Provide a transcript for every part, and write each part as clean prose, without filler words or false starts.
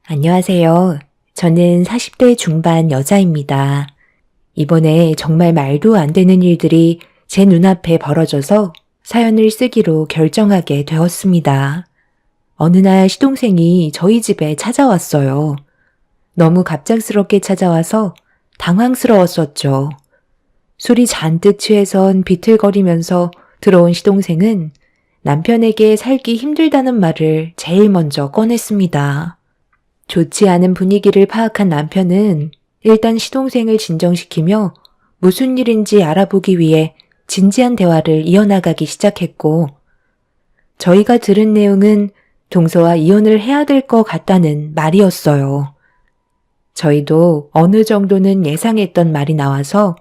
안녕하세요. 저는 40대 중반 여자입니다. 이번에 정말 말도 안 되는 일들이 제 눈앞에 벌어져서 사연을 쓰기로 결정하게 되었습니다. 어느 날 시동생이 저희 집에 찾아왔어요. 너무 갑작스럽게 찾아와서 당황스러웠었죠. 술이 잔뜩 취해선 비틀거리면서 들어온 시동생은 남편에게 살기 힘들다는 말을 제일 먼저 꺼냈습니다. 좋지 않은 분위기를 파악한 남편은 일단 시동생을 진정시키며 무슨 일인지 알아보기 위해 진지한 대화를 이어나가기 시작했고, 저희가 들은 내용은 동서와 이혼을 해야 될 것 같다는 말이었어요. 저희도 어느 정도는 예상했던 말이 나와서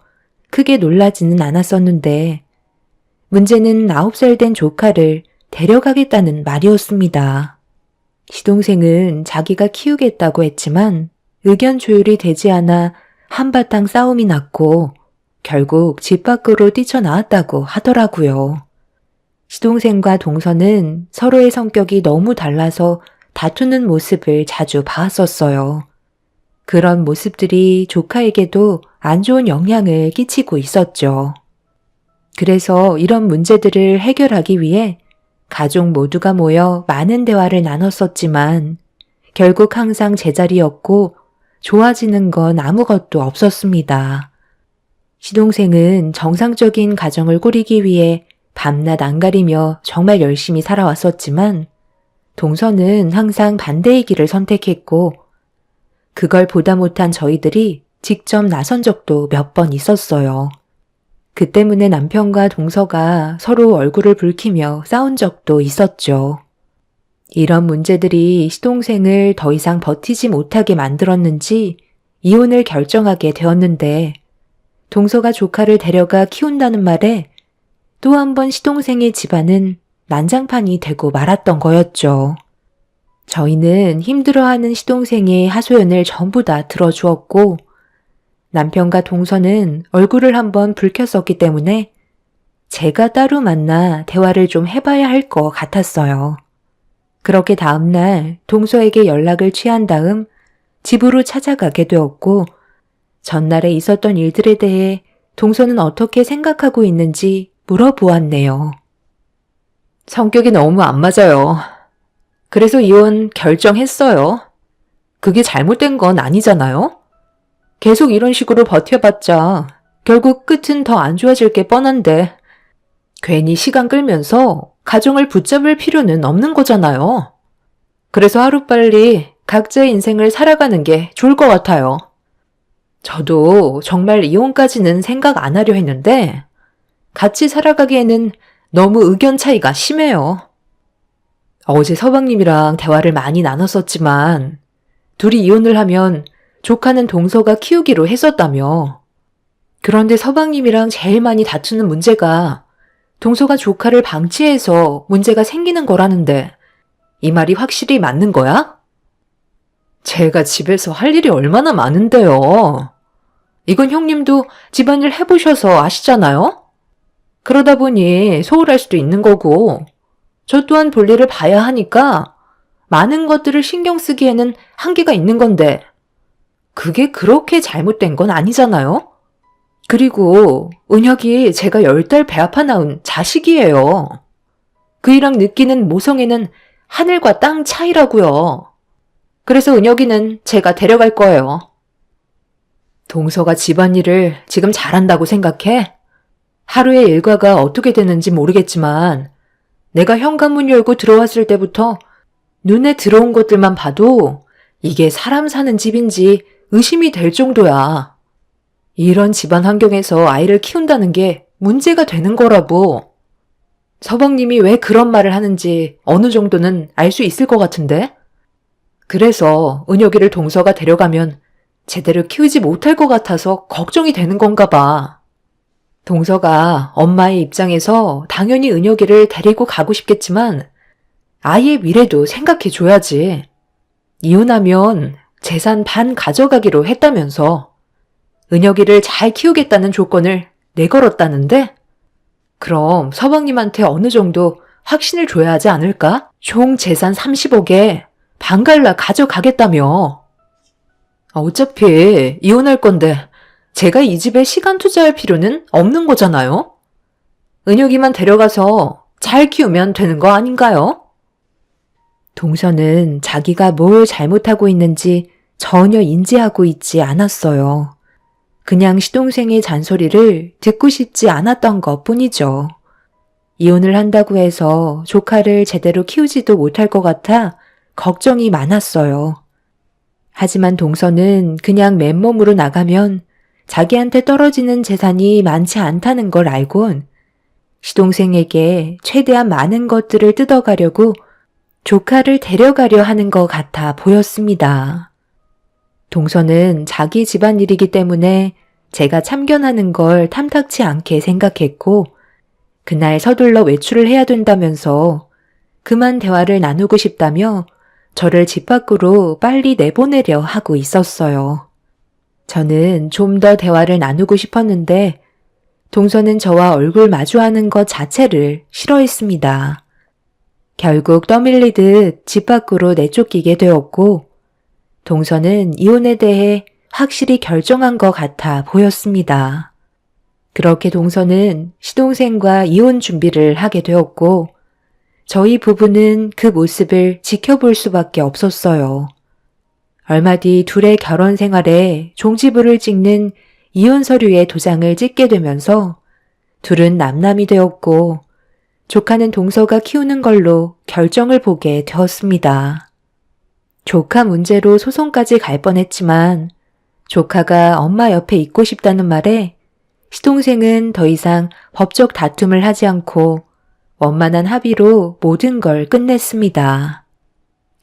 크게 놀라지는 않았었는데, 문제는 9살 된 조카를 데려가겠다는 말이었습니다. 시동생은 자기가 키우겠다고 했지만 의견 조율이 되지 않아 한바탕 싸움이 났고 결국 집 밖으로 뛰쳐나왔다고 하더라고요. 시동생과 동서는 서로의 성격이 너무 달라서 다투는 모습을 자주 봤었어요. 그런 모습들이 조카에게도 안 좋은 영향을 끼치고 있었죠. 그래서 이런 문제들을 해결하기 위해 가족 모두가 모여 많은 대화를 나눴었지만 결국 항상 제자리였고 좋아지는 건 아무것도 없었습니다. 시동생은 정상적인 가정을 꾸리기 위해 밤낮 안 가리며 정말 열심히 살아왔었지만 동서는 항상 반대의 길을 선택했고 그걸 보다 못한 저희들이 직접 나선 적도 몇 번 있었어요. 그 때문에 남편과 동서가 서로 얼굴을 붉히며 싸운 적도 있었죠. 이런 문제들이 시동생을 더 이상 버티지 못하게 만들었는지 이혼을 결정하게 되었는데 동서가 조카를 데려가 키운다는 말에 또 한 번 시동생의 집안은 난장판이 되고 말았던 거였죠. 저희는 힘들어하는 시동생의 하소연을 전부 다 들어주었고 남편과 동서는 얼굴을 한번 붉혔었기 때문에 제가 따로 만나 대화를 좀 해봐야 할 것 같았어요. 그렇게 다음날 동서에게 연락을 취한 다음 집으로 찾아가게 되었고 전날에 있었던 일들에 대해 동서는 어떻게 생각하고 있는지 물어보았네요. 성격이 너무 안 맞아요. 그래서 이혼 결정했어요. 그게 잘못된 건 아니잖아요? 계속 이런 식으로 버텨봤자 결국 끝은 더 안 좋아질 게 뻔한데 괜히 시간 끌면서 가정을 붙잡을 필요는 없는 거잖아요. 그래서 하루빨리 각자의 인생을 살아가는 게 좋을 것 같아요. 저도 정말 이혼까지는 생각 안 하려 했는데 같이 살아가기에는 너무 의견 차이가 심해요. 어제 서방님이랑 대화를 많이 나눴었지만 둘이 이혼을 하면 조카는 동서가 키우기로 했었다며. 그런데 서방님이랑 제일 많이 다투는 문제가 동서가 조카를 방치해서 문제가 생기는 거라는데 이 말이 확실히 맞는 거야? 제가 집에서 할 일이 얼마나 많은데요. 이건 형님도 집안일 해보셔서 아시잖아요? 그러다 보니 소홀할 수도 있는 거고 저 또한 볼일을 봐야 하니까 많은 것들을 신경 쓰기에는 한계가 있는 건데 그게 그렇게 잘못된 건 아니잖아요? 그리고 은혁이 제가 10달 배 아파 낳은 자식이에요. 그이랑 느끼는 모성애는 하늘과 땅 차이라고요. 그래서 은혁이는 제가 데려갈 거예요. 동서가 집안일을 지금 잘한다고 생각해? 하루의 일과가 어떻게 되는지 모르겠지만 내가 현관문 열고 들어왔을 때부터 눈에 들어온 것들만 봐도 이게 사람 사는 집인지 의심이 될 정도야. 이런 집안 환경에서 아이를 키운다는 게 문제가 되는 거라고. 서방님이 왜 그런 말을 하는지 어느 정도는 알 수 있을 것 같은데? 그래서 은혁이를 동서가 데려가면 제대로 키우지 못할 것 같아서 걱정이 되는 건가 봐. 동서가 엄마의 입장에서 당연히 은혁이를 데리고 가고 싶겠지만 아이의 미래도 생각해 줘야지. 이혼하면 재산 반 가져가기로 했다면서 은혁이를 잘 키우겠다는 조건을 내걸었다는데 그럼 서방님한테 어느 정도 확신을 줘야 하지 않을까? 총 재산 30억에 방갈라 가져가겠다며. 어차피 이혼할 건데 제가 이 집에 시간 투자할 필요는 없는 거잖아요? 은혁이만 데려가서 잘 키우면 되는 거 아닌가요? 동서는 자기가 뭘 잘못하고 있는지 전혀 인지하고 있지 않았어요. 그냥 시동생의 잔소리를 듣고 싶지 않았던 것 뿐이죠. 이혼을 한다고 해서 조카를 제대로 키우지도 못할 것 같아 걱정이 많았어요. 하지만 동서는 그냥 맨몸으로 나가면 자기한테 떨어지는 재산이 많지 않다는 걸 알곤 시동생에게 최대한 많은 것들을 뜯어가려고 조카를 데려가려 하는 것 같아 보였습니다. 동서는 자기 집안일이기 때문에 제가 참견하는 걸 탐탁치 않게 생각했고 그날 서둘러 외출을 해야 된다면서 그만 대화를 나누고 싶다며 저를 집 밖으로 빨리 내보내려 하고 있었어요. 저는 좀 더 대화를 나누고 싶었는데 동서는 저와 얼굴 마주하는 것 자체를 싫어했습니다. 결국 떠밀리듯 집 밖으로 내쫓기게 되었고 동서는 이혼에 대해 확실히 결정한 것 같아 보였습니다. 그렇게 동서는 시동생과 이혼 준비를 하게 되었고 저희 부부는 그 모습을 지켜볼 수밖에 없었어요. 얼마 뒤 둘의 결혼 생활에 종지부를 찍는 이혼 서류에 도장을 찍게 되면서 둘은 남남이 되었고 조카는 동서가 키우는 걸로 결정을 보게 되었습니다. 조카 문제로 소송까지 갈 뻔했지만 조카가 엄마 옆에 있고 싶다는 말에 시동생은 더 이상 법적 다툼을 하지 않고 원만한 합의로 모든 걸 끝냈습니다.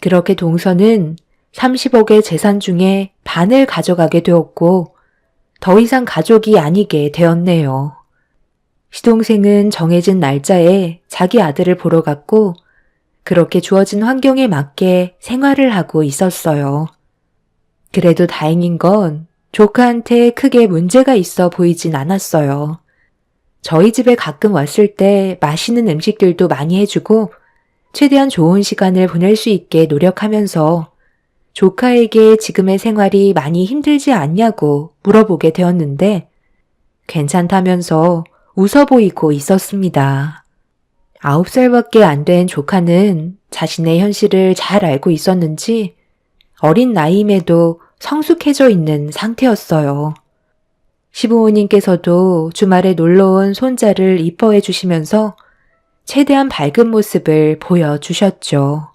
그렇게 동서는 30억의 재산 중에 반을 가져가게 되었고 더 이상 가족이 아니게 되었네요. 시동생은 정해진 날짜에 자기 아들을 보러 갔고 그렇게 주어진 환경에 맞게 생활을 하고 있었어요. 그래도 다행인 건 조카한테 크게 문제가 있어 보이진 않았어요. 저희 집에 가끔 왔을 때 맛있는 음식들도 많이 해주고 최대한 좋은 시간을 보낼 수 있게 노력하면서 조카에게 지금의 생활이 많이 힘들지 않냐고 물어보게 되었는데 괜찮다면서 웃어 보이고 있었습니다. 9살밖에 안 된 조카는 자신의 현실을 잘 알고 있었는지 어린 나이임에도 성숙해져 있는 상태였어요. 시부모님께서도 주말에 놀러온 손자를 이뻐해 주시면서 최대한 밝은 모습을 보여주셨죠.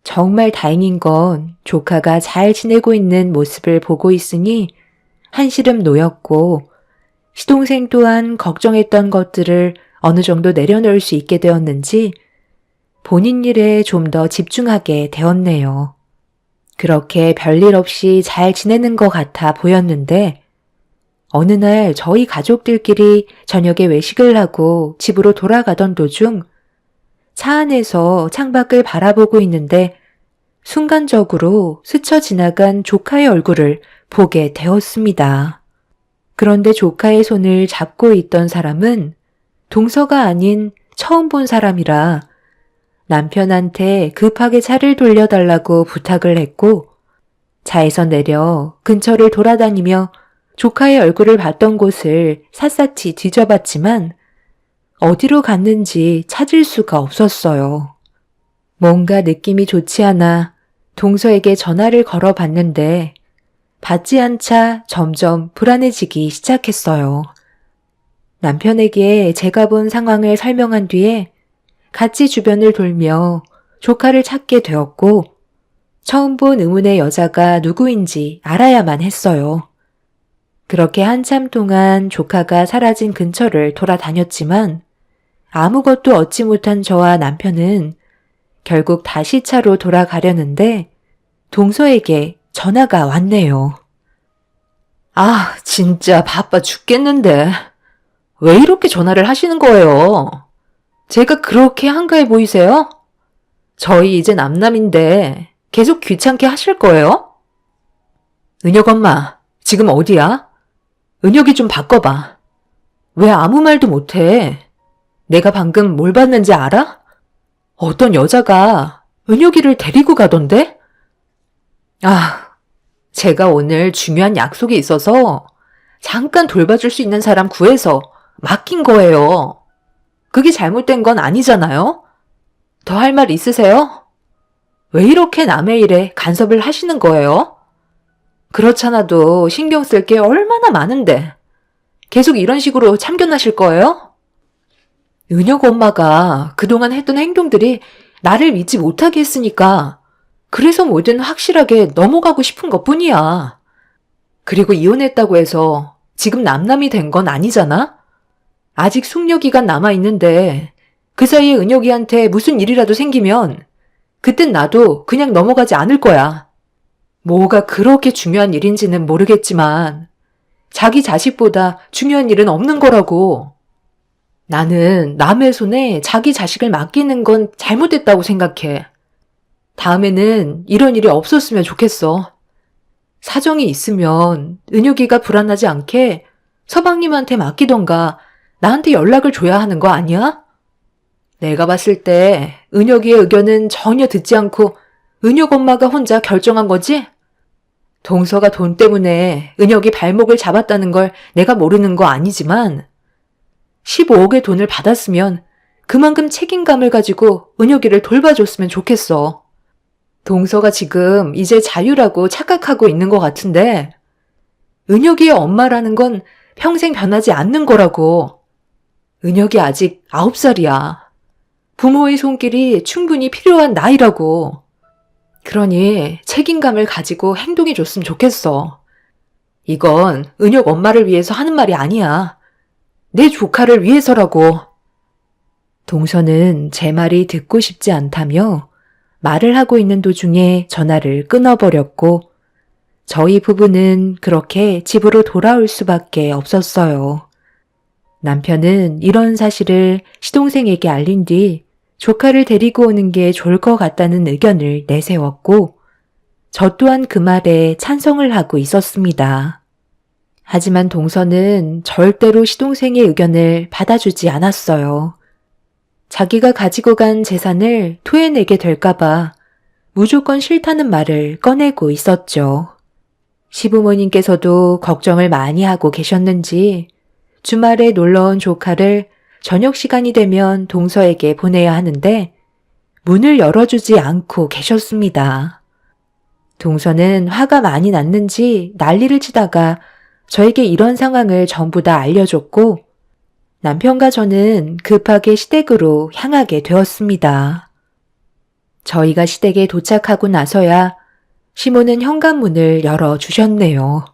정말 다행인 건 조카가 잘 지내고 있는 모습을 보고 있으니 한시름 놓였고 시동생 또한 걱정했던 것들을 어느 정도 내려놓을 수 있게 되었는지 본인 일에 좀 더 집중하게 되었네요. 그렇게 별일 없이 잘 지내는 것 같아 보였는데 어느 날 저희 가족들끼리 저녁에 외식을 하고 집으로 돌아가던 도중 차 안에서 창밖을 바라보고 있는데 순간적으로 스쳐 지나간 조카의 얼굴을 보게 되었습니다. 그런데 조카의 손을 잡고 있던 사람은 동서가 아닌 처음 본 사람이라 남편한테 급하게 차를 돌려달라고 부탁을 했고 차에서 내려 근처를 돌아다니며 조카의 얼굴을 봤던 곳을 샅샅이 뒤져봤지만 어디로 갔는지 찾을 수가 없었어요. 뭔가 느낌이 좋지 않아 동서에게 전화를 걸어봤는데 받지 않자 점점 불안해지기 시작했어요. 남편에게 제가 본 상황을 설명한 뒤에 같이 주변을 돌며 조카를 찾게 되었고 처음 본 의문의 여자가 누구인지 알아야만 했어요. 그렇게 한참 동안 조카가 사라진 근처를 돌아다녔지만 아무것도 얻지 못한 저와 남편은 결국 다시 차로 돌아가려는데 동서에게 전화가 왔네요. 아, 진짜 바빠 죽겠는데. 왜 이렇게 전화를 하시는 거예요? 제가 그렇게 한가해 보이세요? 저희 이제 남남인데 계속 귀찮게 하실 거예요? 은혁 엄마, 지금 어디야? 은혁이 좀 바꿔봐. 왜 아무 말도 못해? 내가 방금 뭘 봤는지 알아? 어떤 여자가 은혁이를 데리고 가던데? 제가 오늘 중요한 약속이 있어서 잠깐 돌봐줄 수 있는 사람 구해서 맡긴 거예요. 그게 잘못된 건 아니잖아요? 더 할 말 있으세요? 왜 이렇게 남의 일에 간섭을 하시는 거예요? 그렇잖아도 신경 쓸 게 얼마나 많은데 계속 이런 식으로 참견하실 거예요? 은혁 엄마가 그동안 했던 행동들이 나를 믿지 못하게 했으니까 그래서 뭐든 확실하게 넘어가고 싶은 것뿐이야. 그리고 이혼했다고 해서 지금 남남이 된 건 아니잖아? 아직 숙려 기간 남아있는데 그 사이에 은혁이한테 무슨 일이라도 생기면 그땐 나도 그냥 넘어가지 않을 거야. 뭐가 그렇게 중요한 일인지는 모르겠지만 자기 자식보다 중요한 일은 없는 거라고. 나는 남의 손에 자기 자식을 맡기는 건 잘못됐다고 생각해. 다음에는 이런 일이 없었으면 좋겠어. 사정이 있으면 은혁이가 불안하지 않게 서방님한테 맡기던가 나한테 연락을 줘야 하는 거 아니야? 내가 봤을 때 은혁이의 의견은 전혀 듣지 않고 은혁 엄마가 혼자 결정한 거지? 동서가 돈 때문에 은혁이 발목을 잡았다는 걸 내가 모르는 거 아니지만 15억의 돈을 받았으면 그만큼 책임감을 가지고 은혁이를 돌봐줬으면 좋겠어. 동서가 지금 이제 자유라고 착각하고 있는 것 같은데 은혁이의 엄마라는 건 평생 변하지 않는 거라고. 은혁이 아직 9살이야. 부모의 손길이 충분히 필요한 나이라고. 그러니 책임감을 가지고 행동해줬으면 좋겠어. 이건 은혁 엄마를 위해서 하는 말이 아니야. 내 조카를 위해서라고. 동서는 제 말이 듣고 싶지 않다며 말을 하고 있는 도중에 전화를 끊어버렸고 저희 부부는 그렇게 집으로 돌아올 수밖에 없었어요. 남편은 이런 사실을 시동생에게 알린 뒤 조카를 데리고 오는 게 좋을 것 같다는 의견을 내세웠고 저 또한 그 말에 찬성을 하고 있었습니다. 하지만 동서는 절대로 시동생의 의견을 받아주지 않았어요. 자기가 가지고 간 재산을 토해내게 될까봐 무조건 싫다는 말을 꺼내고 있었죠. 시부모님께서도 걱정을 많이 하고 계셨는지 주말에 놀러온 조카를 저녁 시간이 되면 동서에게 보내야 하는데 문을 열어주지 않고 계셨습니다. 동서는 화가 많이 났는지 난리를 치다가 저에게 이런 상황을 전부 다 알려줬고 남편과 저는 급하게 시댁으로 향하게 되었습니다. 저희가 시댁에 도착하고 나서야 시모는 현관문을 열어주셨네요.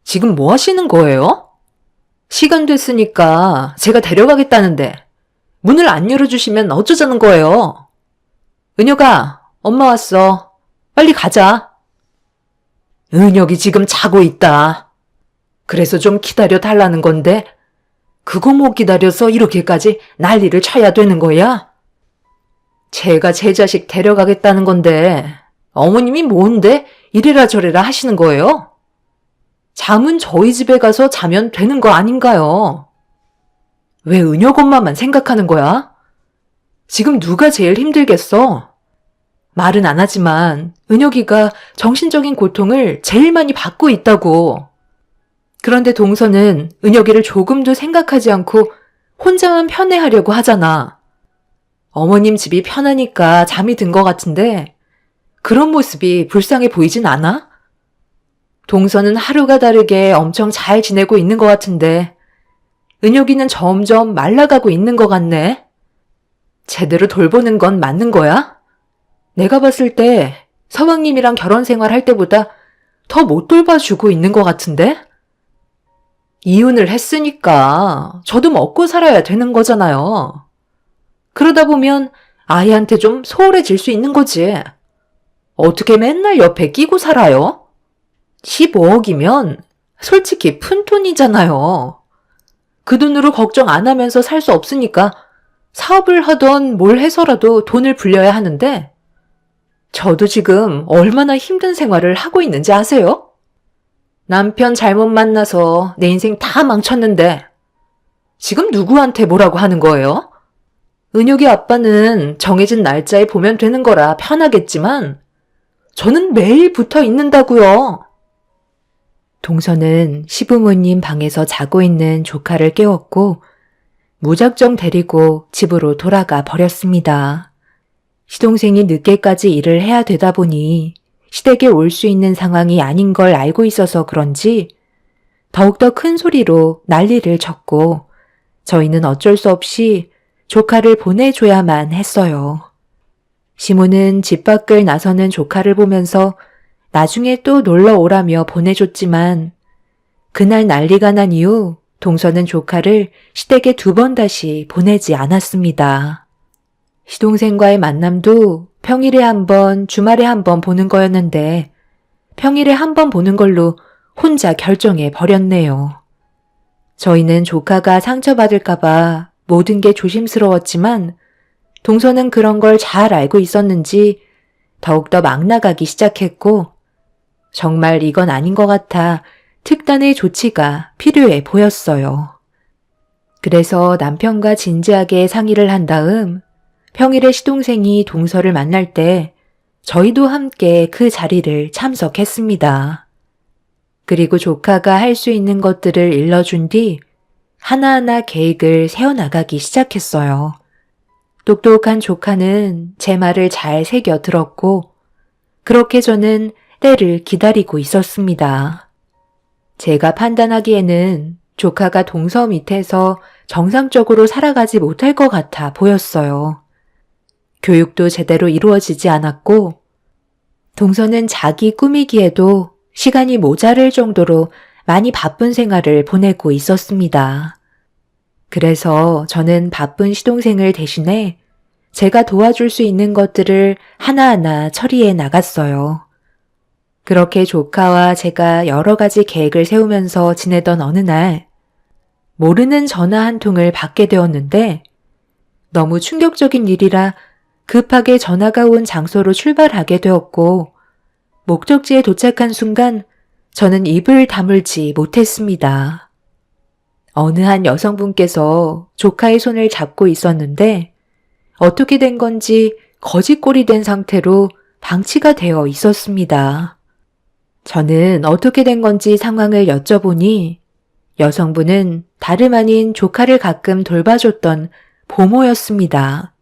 지금 뭐 하시는 거예요? 시간 됐으니까 제가 데려가겠다는데 문을 안 열어주시면 어쩌자는 거예요? 은혁아, 엄마 왔어. 빨리 가자. 은혁이 지금 자고 있다. 그래서 좀 기다려 달라는 건데 그거 못 기다려서 이렇게까지 난리를 쳐야 되는 거야? 제가 제 자식 데려가겠다는 건데 어머님이 뭔데 이래라 저래라 하시는 거예요? 잠은 저희 집에 가서 자면 되는 거 아닌가요? 왜 은혁 엄마만 생각하는 거야? 지금 누가 제일 힘들겠어? 말은 안 하지만 은혁이가 정신적인 고통을 제일 많이 받고 있다고. 그런데 동서는 은혁이를 조금도 생각하지 않고 혼자만 편애하려고 하잖아. 어머님 집이 편하니까 잠이 든 것 같은데 그런 모습이 불쌍해 보이진 않아? 동서는 하루가 다르게 엄청 잘 지내고 있는 것 같은데 은혁이는 점점 말라가고 있는 것 같네. 제대로 돌보는 건 맞는 거야? 내가 봤을 때 서방님이랑 결혼 생활할 때보다 더 못 돌봐주고 있는 것 같은데? 이혼을 했으니까 저도 먹고 살아야 되는 거잖아요. 그러다 보면 아이한테 좀 소홀해질 수 있는 거지. 어떻게 맨날 옆에 끼고 살아요? 15억이면 솔직히 푼돈이잖아요. 그 돈으로 걱정 안 하면서 살 수 없으니까 사업을 하던 뭘 해서라도 돈을 불려야 하는데 저도 지금 얼마나 힘든 생활을 하고 있는지 아세요? 남편 잘못 만나서 내 인생 다 망쳤는데 지금 누구한테 뭐라고 하는 거예요? 은혁이 아빠는 정해진 날짜에 보면 되는 거라 편하겠지만 저는 매일 붙어 있는다고요. 동서는 시부모님 방에서 자고 있는 조카를 깨웠고 무작정 데리고 집으로 돌아가 버렸습니다. 시동생이 늦게까지 일을 해야 되다 보니 시댁에 올 수 있는 상황이 아닌 걸 알고 있어서 그런지 더욱더 큰 소리로 난리를 쳤고 저희는 어쩔 수 없이 조카를 보내줘야만 했어요. 시모는 집 밖을 나서는 조카를 보면서 나중에 또 놀러 오라며 보내줬지만 그날 난리가 난 이후 동서는 조카를 시댁에 2번 다시 보내지 않았습니다. 시동생과의 만남도 평일에 1번, 주말에 1번 보는 거였는데 평일에 1번 보는 걸로 혼자 결정해 버렸네요. 저희는 조카가 상처받을까봐 모든 게 조심스러웠지만 동서는 그런 걸 잘 알고 있었는지 더욱더 막 나가기 시작했고 정말 이건 아닌 것 같아 특단의 조치가 필요해 보였어요. 그래서 남편과 진지하게 상의를 한 다음 평일에 시동생이 동서를 만날 때 저희도 함께 그 자리를 참석했습니다. 그리고 조카가 할 수 있는 것들을 일러준 뒤 하나하나 계획을 세워나가기 시작했어요. 똑똑한 조카는 제 말을 잘 새겨 들었고 그렇게 저는 때를 기다리고 있었습니다. 제가 판단하기에는 조카가 동서 밑에서 정상적으로 살아가지 못할 것 같아 보였어요. 교육도 제대로 이루어지지 않았고 동서는 자기 꾸미기에도 시간이 모자랄 정도로 많이 바쁜 생활을 보내고 있었습니다. 그래서 저는 바쁜 시동생을 대신해 제가 도와줄 수 있는 것들을 하나하나 처리해 나갔어요. 그렇게 조카와 제가 여러 가지 계획을 세우면서 지내던 어느 날 모르는 전화 한 통을 받게 되었는데 너무 충격적인 일이라 급하게 전화가 온 장소로 출발하게 되었고 목적지에 도착한 순간 저는 입을 다물지 못했습니다. 어느 한 여성분께서 조카의 손을 잡고 있었는데 어떻게 된 건지 거지꼴이 된 상태로 방치가 되어 있었습니다. 저는 어떻게 된 건지 상황을 여쭤보니 여성분은 다름 아닌 조카를 가끔 돌봐줬던 보모였습니다.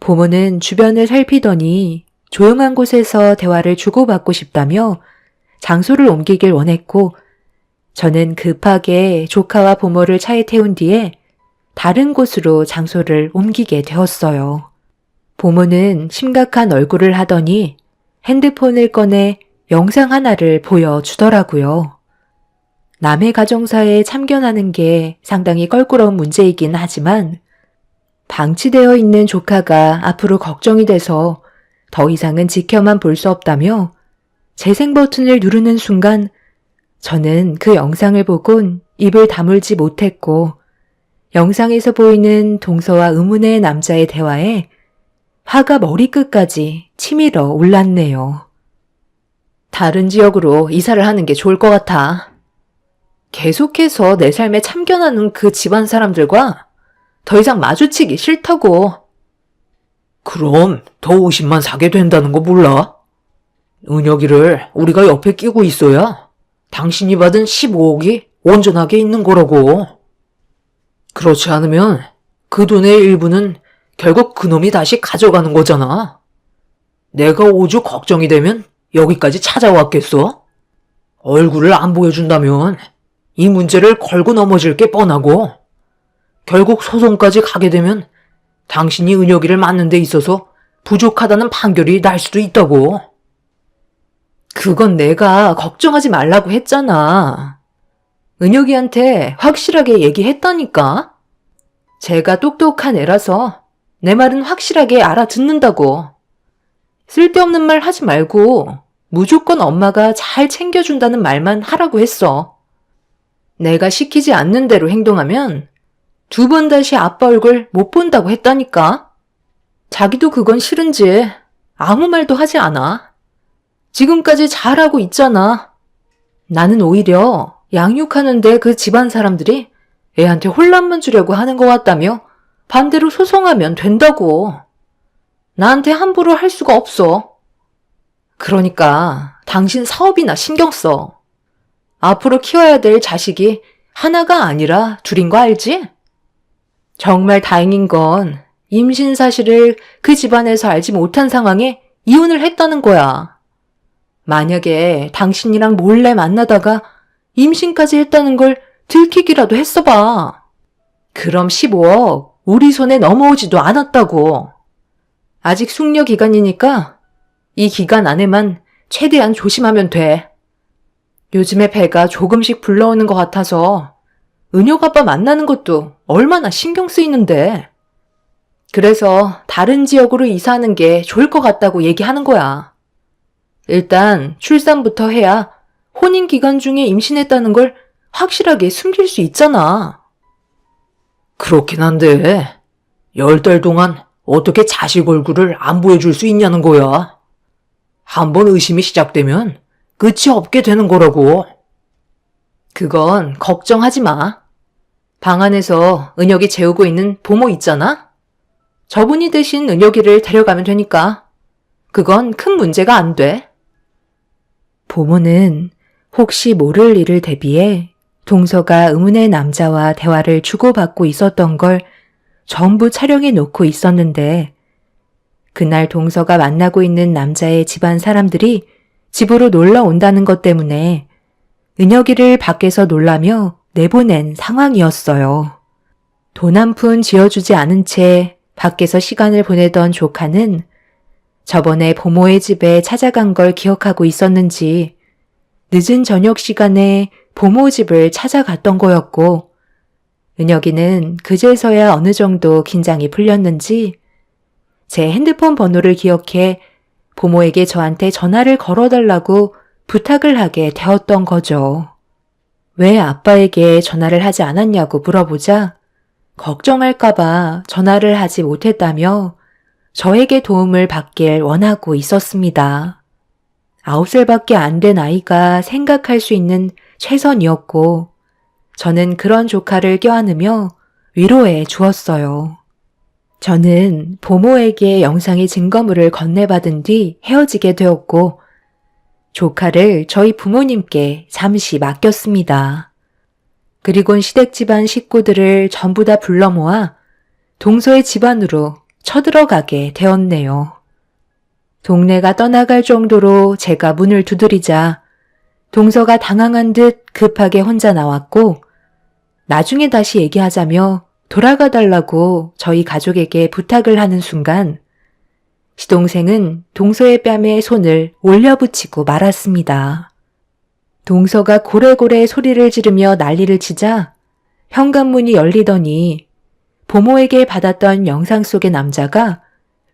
보모는 주변을 살피더니 조용한 곳에서 대화를 주고받고 싶다며 장소를 옮기길 원했고 저는 급하게 조카와 보모를 차에 태운 뒤에 다른 곳으로 장소를 옮기게 되었어요. 보모는 심각한 얼굴을 하더니 핸드폰을 꺼내 영상 하나를 보여주더라고요. 남의 가정사에 참견하는 게 상당히 껄끄러운 문제이긴 하지만 방치되어 있는 조카가 앞으로 걱정이 돼서 더 이상은 지켜만 볼 수 없다며 재생 버튼을 누르는 순간 저는 그 영상을 보곤 입을 다물지 못했고 영상에서 보이는 동서와 의문의 남자의 대화에 화가 머리끝까지 치밀어 올랐네요. 다른 지역으로 이사를 하는 게 좋을 것 같아. 계속해서 내 삶에 참견하는 그 집안 사람들과 더 이상 마주치기 싫다고. 그럼 더 50만 사게 된다는 거 몰라? 은혁이를 우리가 옆에 끼고 있어야 당신이 받은 15억이 온전하게 있는 거라고. 그렇지 않으면 그 돈의 일부는 결국 그놈이 다시 가져가는 거잖아. 내가 오죽 걱정이 되면 여기까지 찾아왔겠어? 얼굴을 안 보여준다면 이 문제를 걸고 넘어질 게 뻔하고 결국 소송까지 가게 되면 당신이 은혁이를 맞는 데 있어서 부족하다는 판결이 날 수도 있다고. 그건 내가 걱정하지 말라고 했잖아. 은혁이한테 확실하게 얘기했다니까. 제가 똑똑한 애라서 내 말은 확실하게 알아듣는다고. 쓸데없는 말 하지 말고 무조건 엄마가 잘 챙겨준다는 말만 하라고 했어. 내가 시키지 않는 대로 행동하면 2번 다시 아빠 얼굴 못 본다고 했다니까. 자기도 그건 싫은지 아무 말도 하지 않아. 지금까지 잘하고 있잖아. 나는 오히려 양육하는데 그 집안 사람들이 애한테 혼란만 주려고 하는 것 같다며 반대로 소송하면 된다고. 나한테 함부로 할 수가 없어. 그러니까 당신 사업이나 신경 써. 앞으로 키워야 될 자식이 하나가 아니라 둘인 거 알지? 정말 다행인 건 임신 사실을 그 집안에서 알지 못한 상황에 이혼을 했다는 거야. 만약에 당신이랑 몰래 만나다가 임신까지 했다는 걸 들키기라도 했어 봐. 그럼 15억 우리 손에 넘어오지도 않았다고. 아직 숙려 기간이니까 이 기간 안에만 최대한 조심하면 돼. 요즘에 배가 조금씩 불러오는 것 같아서 은혁 아빠 만나는 것도 얼마나 신경 쓰이는데. 그래서 다른 지역으로 이사하는 게 좋을 것 같다고 얘기하는 거야. 일단 출산부터 해야 혼인 기간 중에 임신했다는 걸 확실하게 숨길 수 있잖아. 그렇긴 한데 10달 동안 어떻게 자식 얼굴을 안 보여줄 수 있냐는 거야. 한번 의심이 시작되면 끝이 없게 되는 거라고. 그건 걱정하지 마. 방 안에서 은혁이 재우고 있는 보모 있잖아? 저분이 대신 은혁이를 데려가면 되니까. 그건 큰 문제가 안 돼. 보모는 혹시 모를 일을 대비해 동서가 의문의 남자와 대화를 주고받고 있었던 걸 전부 촬영해 놓고 있었는데, 그날 동서가 만나고 있는 남자의 집안 사람들이 집으로 놀러 온다는 것 때문에 은혁이를 밖에서 놀라며 내보낸 상황이었어요. 돈 한 푼 쥐어주지 않은 채 밖에서 시간을 보내던 조카는 저번에 보모의 집에 찾아간 걸 기억하고 있었는지 늦은 저녁 시간에 보모 집을 찾아갔던 거였고, 은혁이는 그제서야 어느 정도 긴장이 풀렸는지 제 핸드폰 번호를 기억해 보모에게 저한테 전화를 걸어달라고 부탁을 하게 되었던 거죠. 왜 아빠에게 전화를 하지 않았냐고 물어보자 걱정할까봐 전화를 하지 못했다며 저에게 도움을 받길 원하고 있었습니다. 9살밖에 안 된 아이가 생각할 수 있는 최선이었고, 저는 그런 조카를 껴안으며 위로해 주었어요. 저는 보모에게 영상의 증거물을 건네받은 뒤 헤어지게 되었고, 조카를 저희 부모님께 잠시 맡겼습니다. 그리곤 시댁 집안 식구들을 전부 다 불러 모아 동서의 집안으로 쳐들어가게 되었네요. 동네가 떠나갈 정도로 제가 문을 두드리자 동서가 당황한 듯 급하게 혼자 나왔고, 나중에 다시 얘기하자며 돌아가 달라고 저희 가족에게 부탁을 하는 순간 시동생은 동서의 뺨에 손을 올려붙이고 말았습니다. 동서가 고래고래 소리를 지르며 난리를 치자 현관문이 열리더니 보모에게 받았던 영상 속의 남자가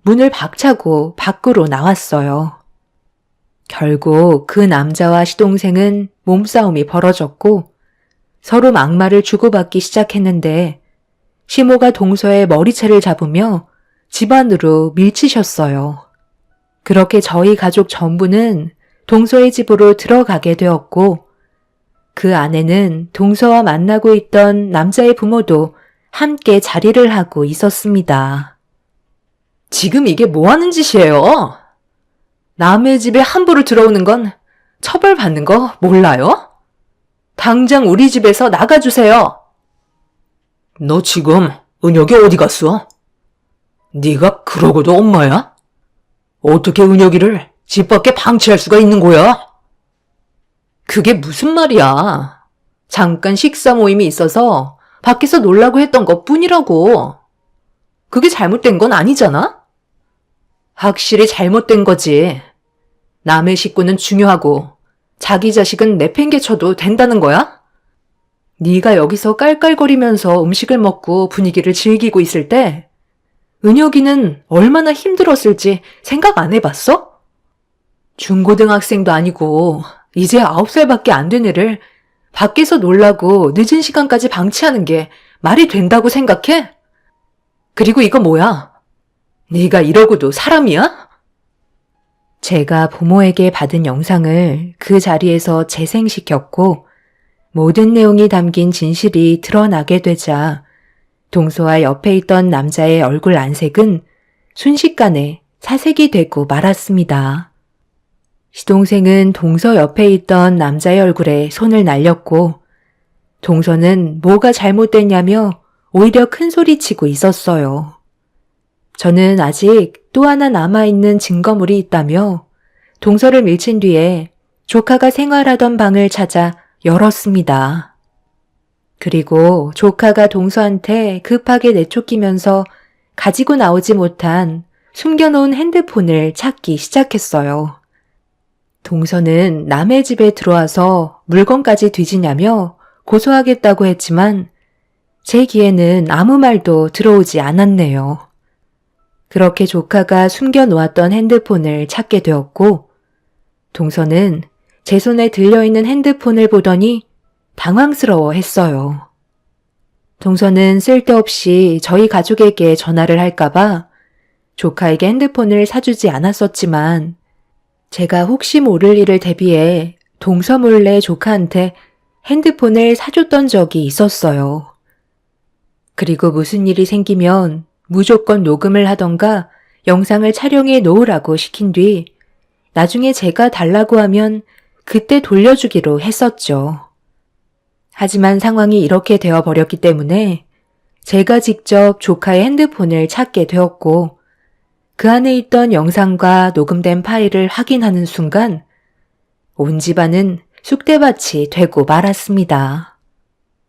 문을 박차고 밖으로 나왔어요. 결국 그 남자와 시동생은 몸싸움이 벌어졌고 서로 막말을 주고받기 시작했는데, 시모가 동서의 머리채를 잡으며 집 안으로 밀치셨어요. 그렇게 저희 가족 전부는 동서의 집으로 들어가게 되었고, 그 안에는 동서와 만나고 있던 남자의 부모도 함께 자리를 하고 있었습니다. 지금 이게 뭐 하는 짓이에요? 남의 집에 함부로 들어오는 건 처벌받는 거 몰라요? 당장 우리 집에서 나가주세요. 너 지금 은혁이 어디 갔어? 네가 그러고도 엄마야? 어떻게 은혁이를 집 밖에 방치할 수가 있는 거야? 그게 무슨 말이야. 잠깐 식사 모임이 있어서 밖에서 놀라고 했던 것 뿐이라고. 그게 잘못된 건 아니잖아? 확실히 잘못된 거지. 남의 식구는 중요하고 자기 자식은 내팽개쳐도 된다는 거야? 네가 여기서 깔깔거리면서 음식을 먹고 분위기를 즐기고 있을 때 은혁이는 얼마나 힘들었을지 생각 안 해봤어? 중고등학생도 아니고 이제 9살밖에 안 된 애를 밖에서 놀라고 늦은 시간까지 방치하는 게 말이 된다고 생각해? 그리고 이거 뭐야? 네가 이러고도 사람이야? 제가 부모에게 받은 영상을 그 자리에서 재생시켰고, 모든 내용이 담긴 진실이 드러나게 되자 동서와 옆에 있던 남자의 얼굴 안색은 순식간에 사색이 되고 말았습니다. 시동생은 동서 옆에 있던 남자의 얼굴에 손을 날렸고 동서는 뭐가 잘못됐냐며 오히려 큰 소리치고 있었어요. 저는 아직 또 하나 남아있는 증거물이 있다며 동서를 밀친 뒤에 조카가 생활하던 방을 찾아 열었습니다. 그리고 조카가 동서한테 급하게 내쫓기면서 가지고 나오지 못한 숨겨놓은 핸드폰을 찾기 시작했어요. 동서는 남의 집에 들어와서 물건까지 뒤지냐며 고소하겠다고 했지만 제 귀에는 아무 말도 들어오지 않았네요. 그렇게 조카가 숨겨놓았던 핸드폰을 찾게 되었고 동서는 제 손에 들려있는 핸드폰을 보더니 당황스러워 했어요. 동서는 쓸데없이 저희 가족에게 전화를 할까봐 조카에게 핸드폰을 사주지 않았었지만 제가 혹시 모를 일을 대비해 동서 몰래 조카한테 핸드폰을 사줬던 적이 있었어요. 그리고 무슨 일이 생기면 무조건 녹음을 하던가 영상을 촬영해 놓으라고 시킨 뒤 나중에 제가 달라고 하면 그때 돌려주기로 했었죠. 하지만 상황이 이렇게 되어버렸기 때문에 제가 직접 조카의 핸드폰을 찾게 되었고 그 안에 있던 영상과 녹음된 파일을 확인하는 순간 온 집안은 쑥대밭이 되고 말았습니다.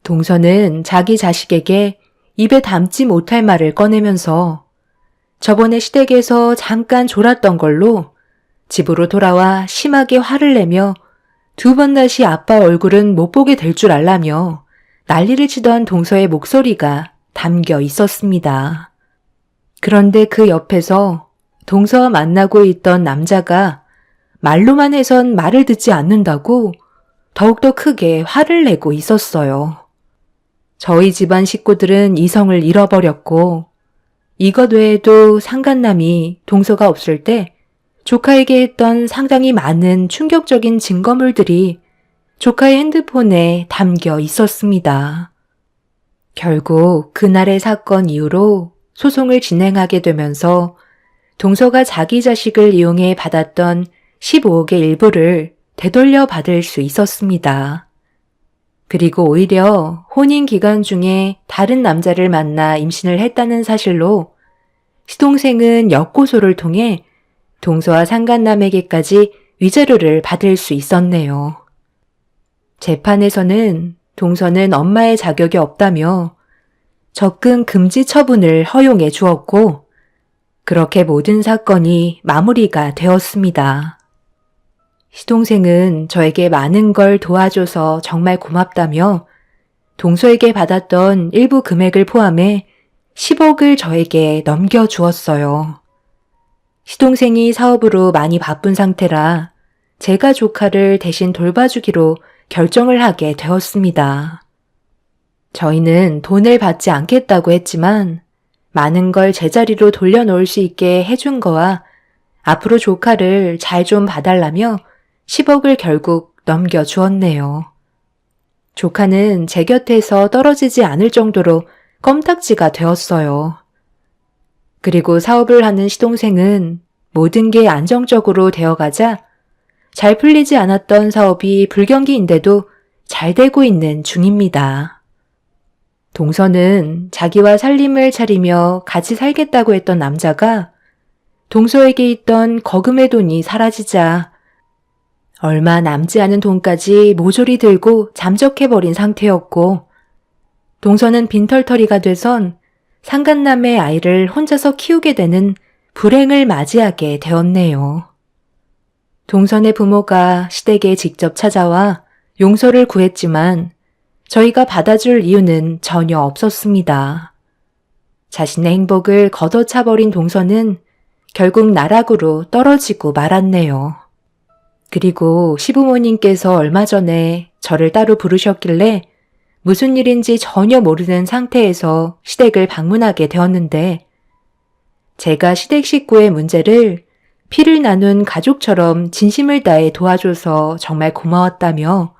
동서는 자기 자식에게 입에 담지 못할 말을 꺼내면서 저번에 시댁에서 잠깐 졸았던 걸로 집으로 돌아와 심하게 화를 내며 두 번 다시 아빠 얼굴은 못 보게 될 줄 알라며 난리를 치던 동서의 목소리가 담겨 있었습니다. 그런데 그 옆에서 동서와 만나고 있던 남자가 말로만 해선 말을 듣지 않는다고 더욱더 크게 화를 내고 있었어요. 저희 집안 식구들은 이성을 잃어버렸고 이것 외에도 상간남이 동서가 없을 때 조카에게 했던 상당히 많은 충격적인 증거물들이 조카의 핸드폰에 담겨 있었습니다. 결국 그날의 사건 이후로 소송을 진행하게 되면서 동서가 자기 자식을 이용해 받았던 15억의 일부를 되돌려 받을 수 있었습니다. 그리고 오히려 혼인 기간 중에 다른 남자를 만나 임신을 했다는 사실로 시동생은 역고소를 통해 동서와 상간남에게까지 위자료를 받을 수 있었네요. 재판에서는 동서는 엄마의 자격이 없다며 접근 금지 처분을 허용해 주었고 그렇게 모든 사건이 마무리가 되었습니다. 시동생은 저에게 많은 걸 도와줘서 정말 고맙다며 동서에게 받았던 일부 금액을 포함해 10억을 저에게 넘겨주었어요. 시동생이 사업으로 많이 바쁜 상태라 제가 조카를 대신 돌봐주기로 결정을 하게 되었습니다. 저희는 돈을 받지 않겠다고 했지만 많은 걸 제자리로 돌려놓을 수 있게 해준 거와 앞으로 조카를 잘 좀 봐달라며 10억을 결국 넘겨주었네요. 조카는 제 곁에서 떨어지지 않을 정도로 껌딱지가 되었어요. 그리고 사업을 하는 시동생은 모든 게 안정적으로 되어가자 잘 풀리지 않았던 사업이 불경기인데도 잘 되고 있는 중입니다. 동서는 자기와 살림을 차리며 같이 살겠다고 했던 남자가 동서에게 있던 거금의 돈이 사라지자 얼마 남지 않은 돈까지 모조리 들고 잠적해버린 상태였고 동서는 빈털터리가 돼선 상간남의 아이를 혼자서 키우게 되는 불행을 맞이하게 되었네요. 동선의 부모가 시댁에 직접 찾아와 용서를 구했지만 저희가 받아줄 이유는 전혀 없었습니다. 자신의 행복을 걷어차버린 동서는 결국 나락으로 떨어지고 말았네요. 그리고 시부모님께서 얼마 전에 저를 따로 부르셨길래 무슨 일인지 전혀 모르는 상태에서 시댁을 방문하게 되었는데 제가 시댁 식구의 문제를 피를 나눈 가족처럼 진심을 다해 도와줘서 정말 고마웠다며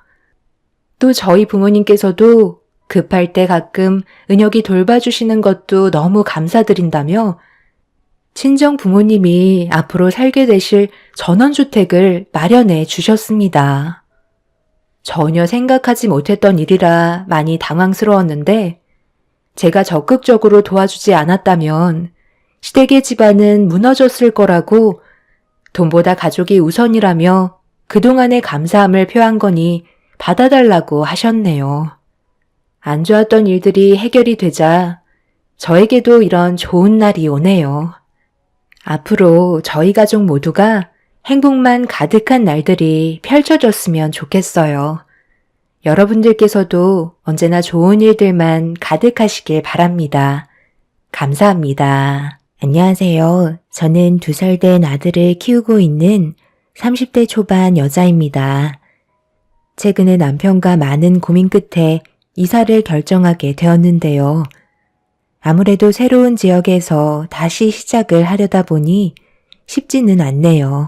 또 저희 부모님께서도 급할 때 가끔 은혁이 돌봐주시는 것도 너무 감사드린다며 친정 부모님이 앞으로 살게 되실 전원주택을 마련해 주셨습니다. 전혀 생각하지 못했던 일이라 많이 당황스러웠는데 제가 적극적으로 도와주지 않았다면 시댁의 집안은 무너졌을 거라고 돈보다 가족이 우선이라며 그동안의 감사함을 표한 거니 받아달라고 하셨네요. 안 좋았던 일들이 해결이 되자 저에게도 이런 좋은 날이 오네요. 앞으로 저희 가족 모두가 행복만 가득한 날들이 펼쳐졌으면 좋겠어요. 여러분들께서도 언제나 좋은 일들만 가득하시길 바랍니다. 감사합니다. 안녕하세요. 저는 2살 된 아들을 키우고 있는 30대 초반 여자입니다. 최근에 남편과 많은 고민 끝에 이사를 결정하게 되었는데요. 아무래도 새로운 지역에서 다시 시작을 하려다 보니 쉽지는 않네요.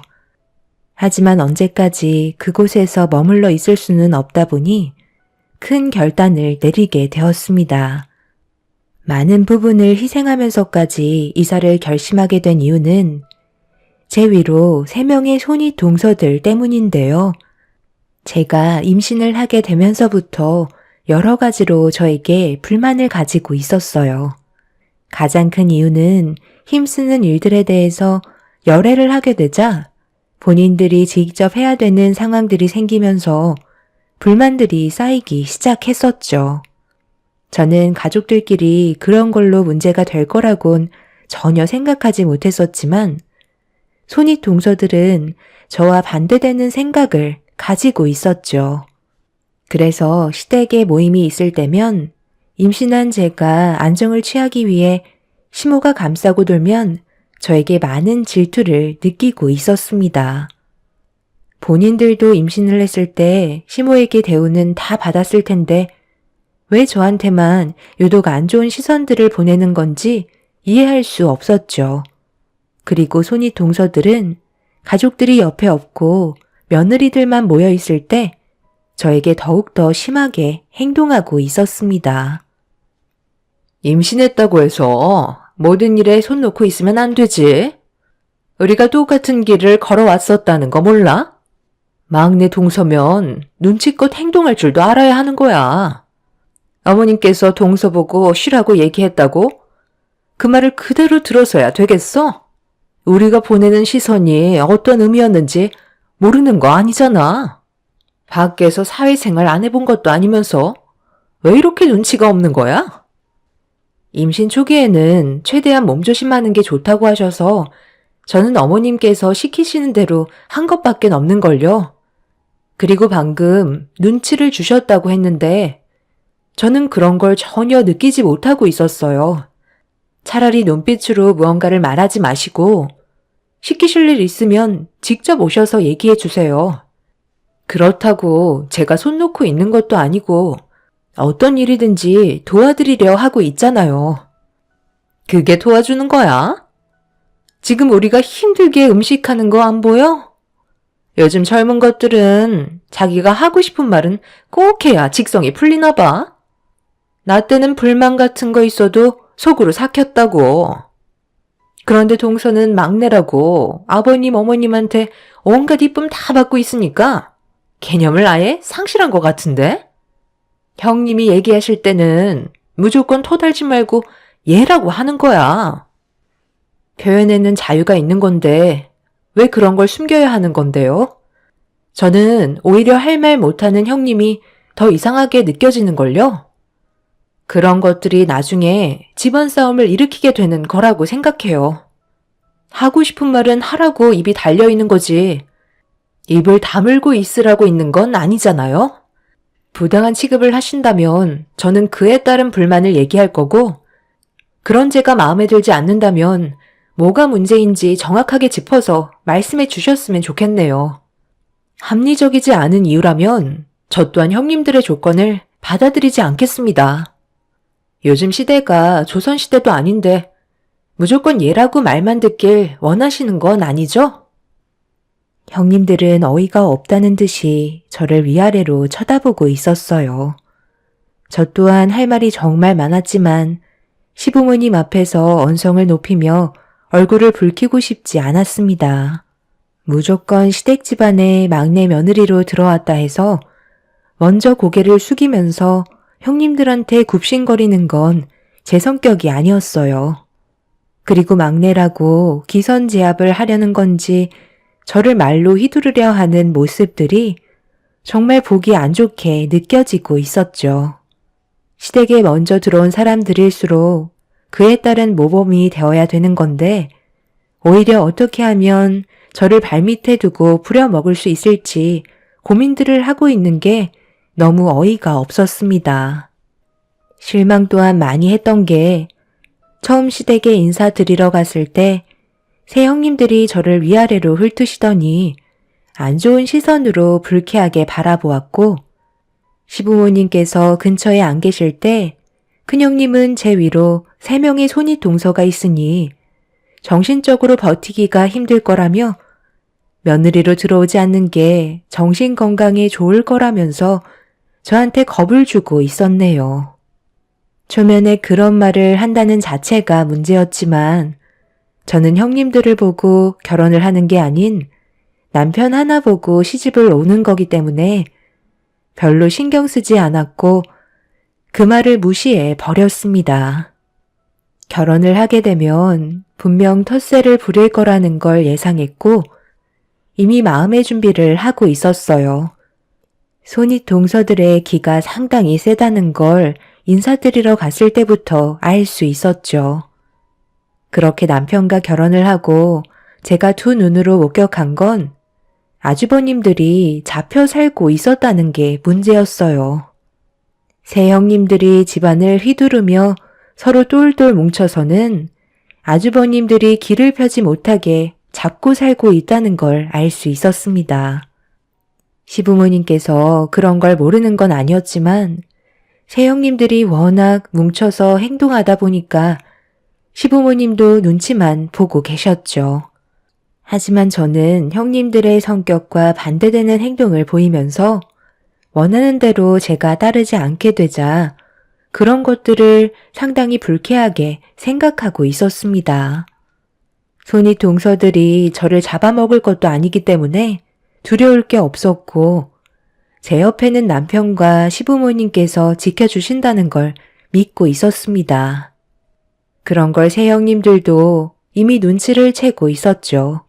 하지만 언제까지 그곳에서 머물러 있을 수는 없다 보니 큰 결단을 내리게 되었습니다. 많은 부분을 희생하면서까지 이사를 결심하게 된 이유는 제 위로 3명의 손이 동서들 때문인데요. 제가 임신을 하게 되면서부터 여러 가지로 저에게 불만을 가지고 있었어요. 가장 큰 이유는 힘쓰는 일들에 대해서 열애를 하게 되자 본인들이 직접 해야 되는 상황들이 생기면서 불만들이 쌓이기 시작했었죠. 저는 가족들끼리 그런 걸로 문제가 될 거라곤 전혀 생각하지 못했었지만 손이 동서들은 저와 반대되는 생각을 가지고 있었죠. 그래서 시댁에 모임이 있을 때면 임신한 제가 안정을 취하기 위해 시모가 감싸고 돌면 저에게 많은 질투를 느끼고 있었습니다. 본인들도 임신을 했을 때 시모에게 대우는 다 받았을 텐데 왜 저한테만 유독 안 좋은 시선들을 보내는 건지 이해할 수 없었죠. 그리고 손이 동서들은 가족들이 옆에 없고 며느리들만 모여 있을 때 저에게 더욱더 심하게 행동하고 있었습니다. 임신했다고 해서 모든 일에 손 놓고 있으면 안 되지. 우리가 똑같은 길을 걸어왔었다는 거 몰라? 막내 동서면 눈치껏 행동할 줄도 알아야 하는 거야. 어머님께서 동서 보고 쉬라고 얘기했다고? 그 말을 그대로 들어서야 되겠어? 우리가 보내는 시선이 어떤 의미였는지 모르는 거 아니잖아. 밖에서 사회생활 안 해본 것도 아니면서 왜 이렇게 눈치가 없는 거야? 임신 초기에는 최대한 몸조심하는 게 좋다고 하셔서 저는 어머님께서 시키시는 대로 한 것밖에 없는걸요. 그리고 방금 눈치를 주셨다고 했는데 저는 그런 걸 전혀 느끼지 못하고 있었어요. 차라리 눈빛으로 무언가를 말하지 마시고 시키실 일 있으면 직접 오셔서 얘기해 주세요. 그렇다고 제가 손 놓고 있는 것도 아니고 어떤 일이든지 도와드리려 하고 있잖아요. 그게 도와주는 거야? 지금 우리가 힘들게 음식하는 거 안 보여? 요즘 젊은 것들은 자기가 하고 싶은 말은 꼭 해야 직성이 풀리나 봐. 나 때는 불만 같은 거 있어도 속으로 삭혔다고. 그런데 동서는 막내라고 아버님 어머님한테 온갖 이쁨 다 받고 있으니까 개념을 아예 상실한 것 같은데? 형님이 얘기하실 때는 무조건 토달지 말고 얘라고 하는 거야. 표현에는 자유가 있는 건데 왜 그런 걸 숨겨야 하는 건데요? 저는 오히려 할 말 못하는 형님이 더 이상하게 느껴지는걸요. 그런 것들이 나중에 집안 싸움을 일으키게 되는 거라고 생각해요. 하고 싶은 말은 하라고 입이 달려있는 거지. 입을 다물고 있으라고 있는 건 아니잖아요. 부당한 취급을 하신다면 저는 그에 따른 불만을 얘기할 거고 그런 제가 마음에 들지 않는다면 뭐가 문제인지 정확하게 짚어서 말씀해 주셨으면 좋겠네요. 합리적이지 않은 이유라면 저 또한 형님들의 조건을 받아들이지 않겠습니다. 요즘 시대가 조선시대도 아닌데 무조건 얘라고 말만 듣길 원하시는 건 아니죠? 형님들은 어이가 없다는 듯이 저를 위아래로 쳐다보고 있었어요. 저 또한 할 말이 정말 많았지만 시부모님 앞에서 언성을 높이며 얼굴을 붉히고 싶지 않았습니다. 무조건 시댁 집안의 막내 며느리로 들어왔다 해서 먼저 고개를 숙이면서 형님들한테 굽신거리는 건 제 성격이 아니었어요. 그리고 막내라고 기선제압을 하려는 건지 저를 말로 휘두르려 하는 모습들이 정말 보기 안 좋게 느껴지고 있었죠. 시댁에 먼저 들어온 사람들일수록 그에 따른 모범이 되어야 되는 건데 오히려 어떻게 하면 저를 발밑에 두고 부려먹을 수 있을지 고민들을 하고 있는 게 너무 어이가 없었습니다. 실망 또한 많이 했던 게 처음 시댁에 인사드리러 갔을 때 새 형님들이 저를 위아래로 훑으시더니 안 좋은 시선으로 불쾌하게 바라보았고 시부모님께서 근처에 안 계실 때 큰형님은 제 위로 3명의 손이 동서가 있으니 정신적으로 버티기가 힘들 거라며 며느리로 들어오지 않는 게 정신 건강에 좋을 거라면서 저한테 겁을 주고 있었네요. 초면에 그런 말을 한다는 자체가 문제였지만 저는 형님들을 보고 결혼을 하는 게 아닌 남편 하나 보고 시집을 오는 거기 때문에 별로 신경 쓰지 않았고 그 말을 무시해 버렸습니다. 결혼을 하게 되면 분명 텃세를 부릴 거라는 걸 예상했고 이미 마음의 준비를 하고 있었어요. 손윗 동서들의 기가 상당히 세다는 걸 인사드리러 갔을 때부터 알 수 있었죠. 그렇게 남편과 결혼을 하고 제가 두 눈으로 목격한 건 아주버님들이 잡혀 살고 있었다는 게 문제였어요. 새 형님들이 집안을 휘두르며 서로 똘똘 뭉쳐서는 아주버님들이 길을 펴지 못하게 잡고 살고 있다는 걸 알 수 있었습니다. 시부모님께서 그런 걸 모르는 건 아니었지만 새 형님들이 워낙 뭉쳐서 행동하다 보니까 시부모님도 눈치만 보고 계셨죠. 하지만 저는 형님들의 성격과 반대되는 행동을 보이면서 원하는 대로 제가 따르지 않게 되자 그런 것들을 상당히 불쾌하게 생각하고 있었습니다. 손윗 동서들이 저를 잡아먹을 것도 아니기 때문에 두려울 게 없었고 제 옆에는 남편과 시부모님께서 지켜주신다는 걸 믿고 있었습니다. 그런 걸 새 형님들도 이미 눈치를 채고 있었죠.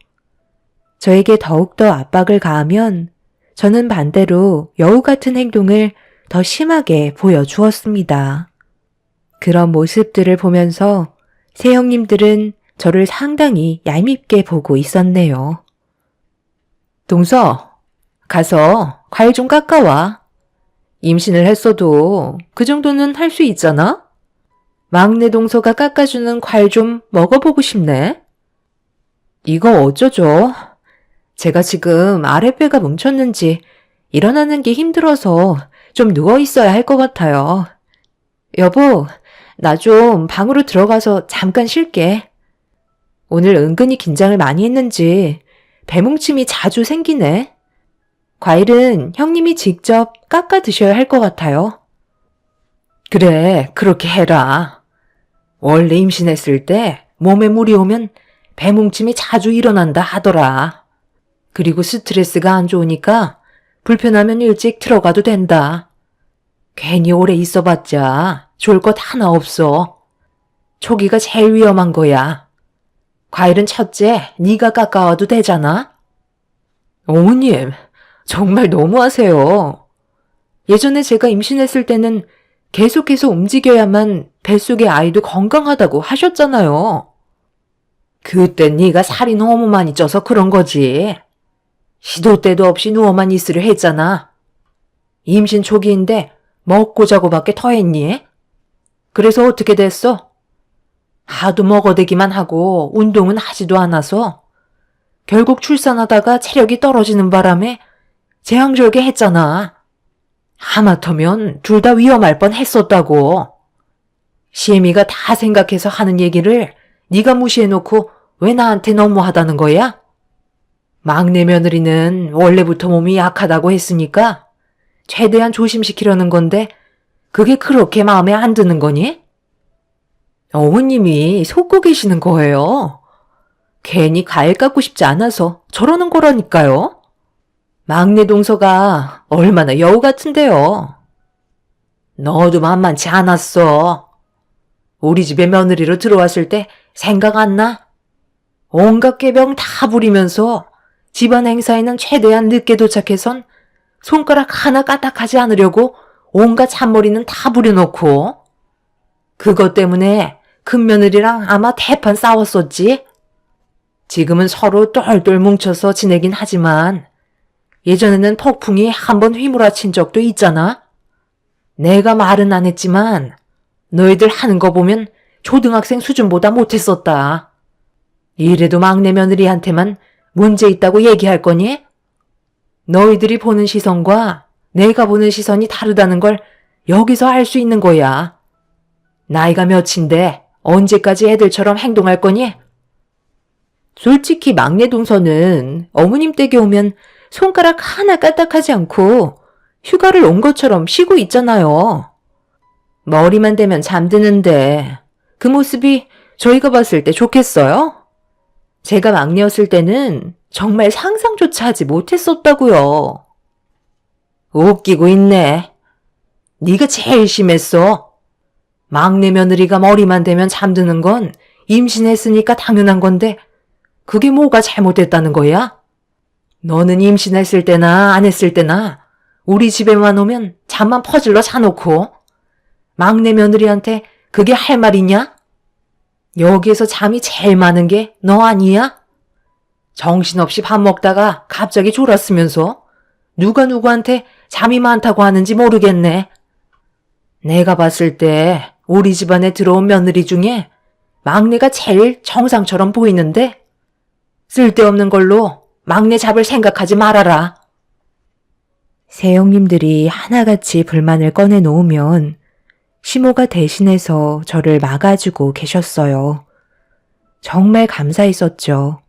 저에게 더욱더 압박을 가하면 저는 반대로 여우 같은 행동을 더 심하게 보여주었습니다. 그런 모습들을 보면서 새 형님들은 저를 상당히 얄밉게 보고 있었네요. 동서, 가서 과일 좀 깎아와. 임신을 했어도 그 정도는 할 수 있잖아? 막내 동서가 깎아주는 과일 좀 먹어보고 싶네. 이거 어쩌죠? 제가 지금 아랫배가 뭉쳤는지 일어나는 게 힘들어서 좀 누워 있어야 할 것 같아요. 여보, 나 좀 방으로 들어가서 잠깐 쉴게. 오늘 은근히 긴장을 많이 했는지 배뭉침이 자주 생기네. 과일은 형님이 직접 깎아 드셔야 할 것 같아요. 그래, 그렇게 해라. 원래 임신했을 때 몸에 물이 오면 배뭉침이 자주 일어난다 하더라. 그리고 스트레스가 안 좋으니까 불편하면 일찍 들어가도 된다. 괜히 오래 있어봤자 좋을 것 하나 없어. 초기가 제일 위험한 거야. 과일은 첫째 네가 깎아와도 되잖아. 어머님, 정말 너무하세요. 예전에 제가 임신했을 때는 계속해서 움직여야만 뱃속의 아이도 건강하다고 하셨잖아요. 그때 네가 살이 너무 많이 쪄서 그런 거지. 시도 때도 없이 누워만 있으려 했잖아. 임신 초기인데 먹고 자고밖에 더 했니? 그래서 어떻게 됐어? 하도 먹어대기만 하고 운동은 하지도 않아서 결국 출산하다가 체력이 떨어지는 바람에 재앙절개 했잖아. 하마터면 둘 다 위험할 뻔 했었다고. 시애미가 다 생각해서 하는 얘기를 네가 무시해놓고 왜 나한테 너무하다는 거야? 막내 며느리는 원래부터 몸이 약하다고 했으니까 최대한 조심시키려는 건데 그게 그렇게 마음에 안 드는 거니? 어머님이 속고 계시는 거예요. 괜히 과일 깎고 싶지 않아서 저러는 거라니까요. 막내 동서가 얼마나 여우 같은데요. 너도 만만치 않았어. 우리 집에 며느리로 들어왔을 때 생각 안 나? 온갖 꾀병 다 부리면서 집안 행사에는 최대한 늦게 도착해선 손가락 하나 까딱하지 않으려고 온갖 잔머리는 다 부려놓고 그것 때문에 큰며느리랑 아마 대판 싸웠었지. 지금은 서로 똘똘 뭉쳐서 지내긴 하지만 예전에는 폭풍이 한번 휘몰아친 적도 있잖아. 내가 말은 안 했지만 너희들 하는 거 보면 초등학생 수준보다 못했었다. 이래도 막내 며느리한테만 문제 있다고 얘기할 거니? 너희들이 보는 시선과 내가 보는 시선이 다르다는 걸 여기서 알 수 있는 거야. 나이가 몇인데 언제까지 애들처럼 행동할 거니? 솔직히 막내 동서는 어머님 댁에 오면 손가락 하나 까딱하지 않고 휴가를 온 것처럼 쉬고 있잖아요. 머리만 대면 잠드는데 그 모습이 저희가 봤을 때 좋겠어요? 제가 막내였을 때는 정말 상상조차 하지 못했었다고요. 웃기고 있네. 네가 제일 심했어. 막내 며느리가 머리만 대면 잠드는 건 임신했으니까 당연한 건데 그게 뭐가 잘못됐다는 거야? 너는 임신했을 때나 안 했을 때나 우리 집에만 오면 잠만 퍼질러 자놓고 막내 며느리한테 그게 할 말이냐? 여기에서 잠이 제일 많은 게 너 아니야? 정신없이 밥 먹다가 갑자기 졸았으면서 누가 누구한테 잠이 많다고 하는지 모르겠네. 내가 봤을 때 우리 집안에 들어온 며느리 중에 막내가 제일 정상처럼 보이는데 쓸데없는 걸로 막내 잡을 생각하지 말아라. 새형님들이 하나같이 불만을 꺼내놓으면 시모가 대신해서 저를 막아주고 계셨어요. 정말 감사했었죠.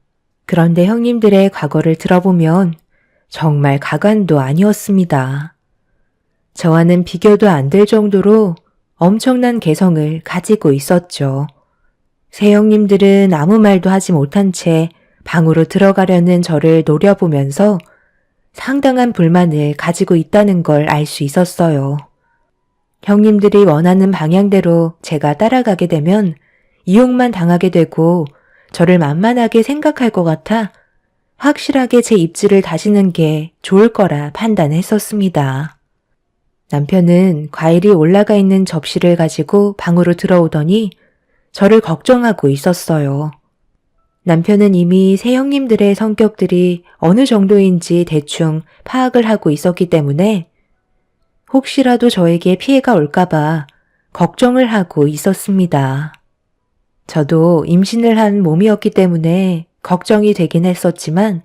그런데 형님들의 과거를 들어보면 정말 가관도 아니었습니다. 저와는 비교도 안 될 정도로 엄청난 개성을 가지고 있었죠. 새형님들은 아무 말도 하지 못한 채 방으로 들어가려는 저를 노려보면서 상당한 불만을 가지고 있다는 걸 알 수 있었어요. 형님들이 원하는 방향대로 제가 따라가게 되면 이용만 당하게 되고 저를 만만하게 생각할 것 같아 확실하게 제 입지를 다지는 게 좋을 거라 판단했었습니다. 남편은 과일이 올라가 있는 접시를 가지고 방으로 들어오더니 저를 걱정하고 있었어요. 남편은 이미 새 형님들의 성격들이 어느 정도인지 대충 파악을 하고 있었기 때문에 혹시라도 저에게 피해가 올까봐 걱정을 하고 있었습니다. 저도 임신을 한 몸이었기 때문에 걱정이 되긴 했었지만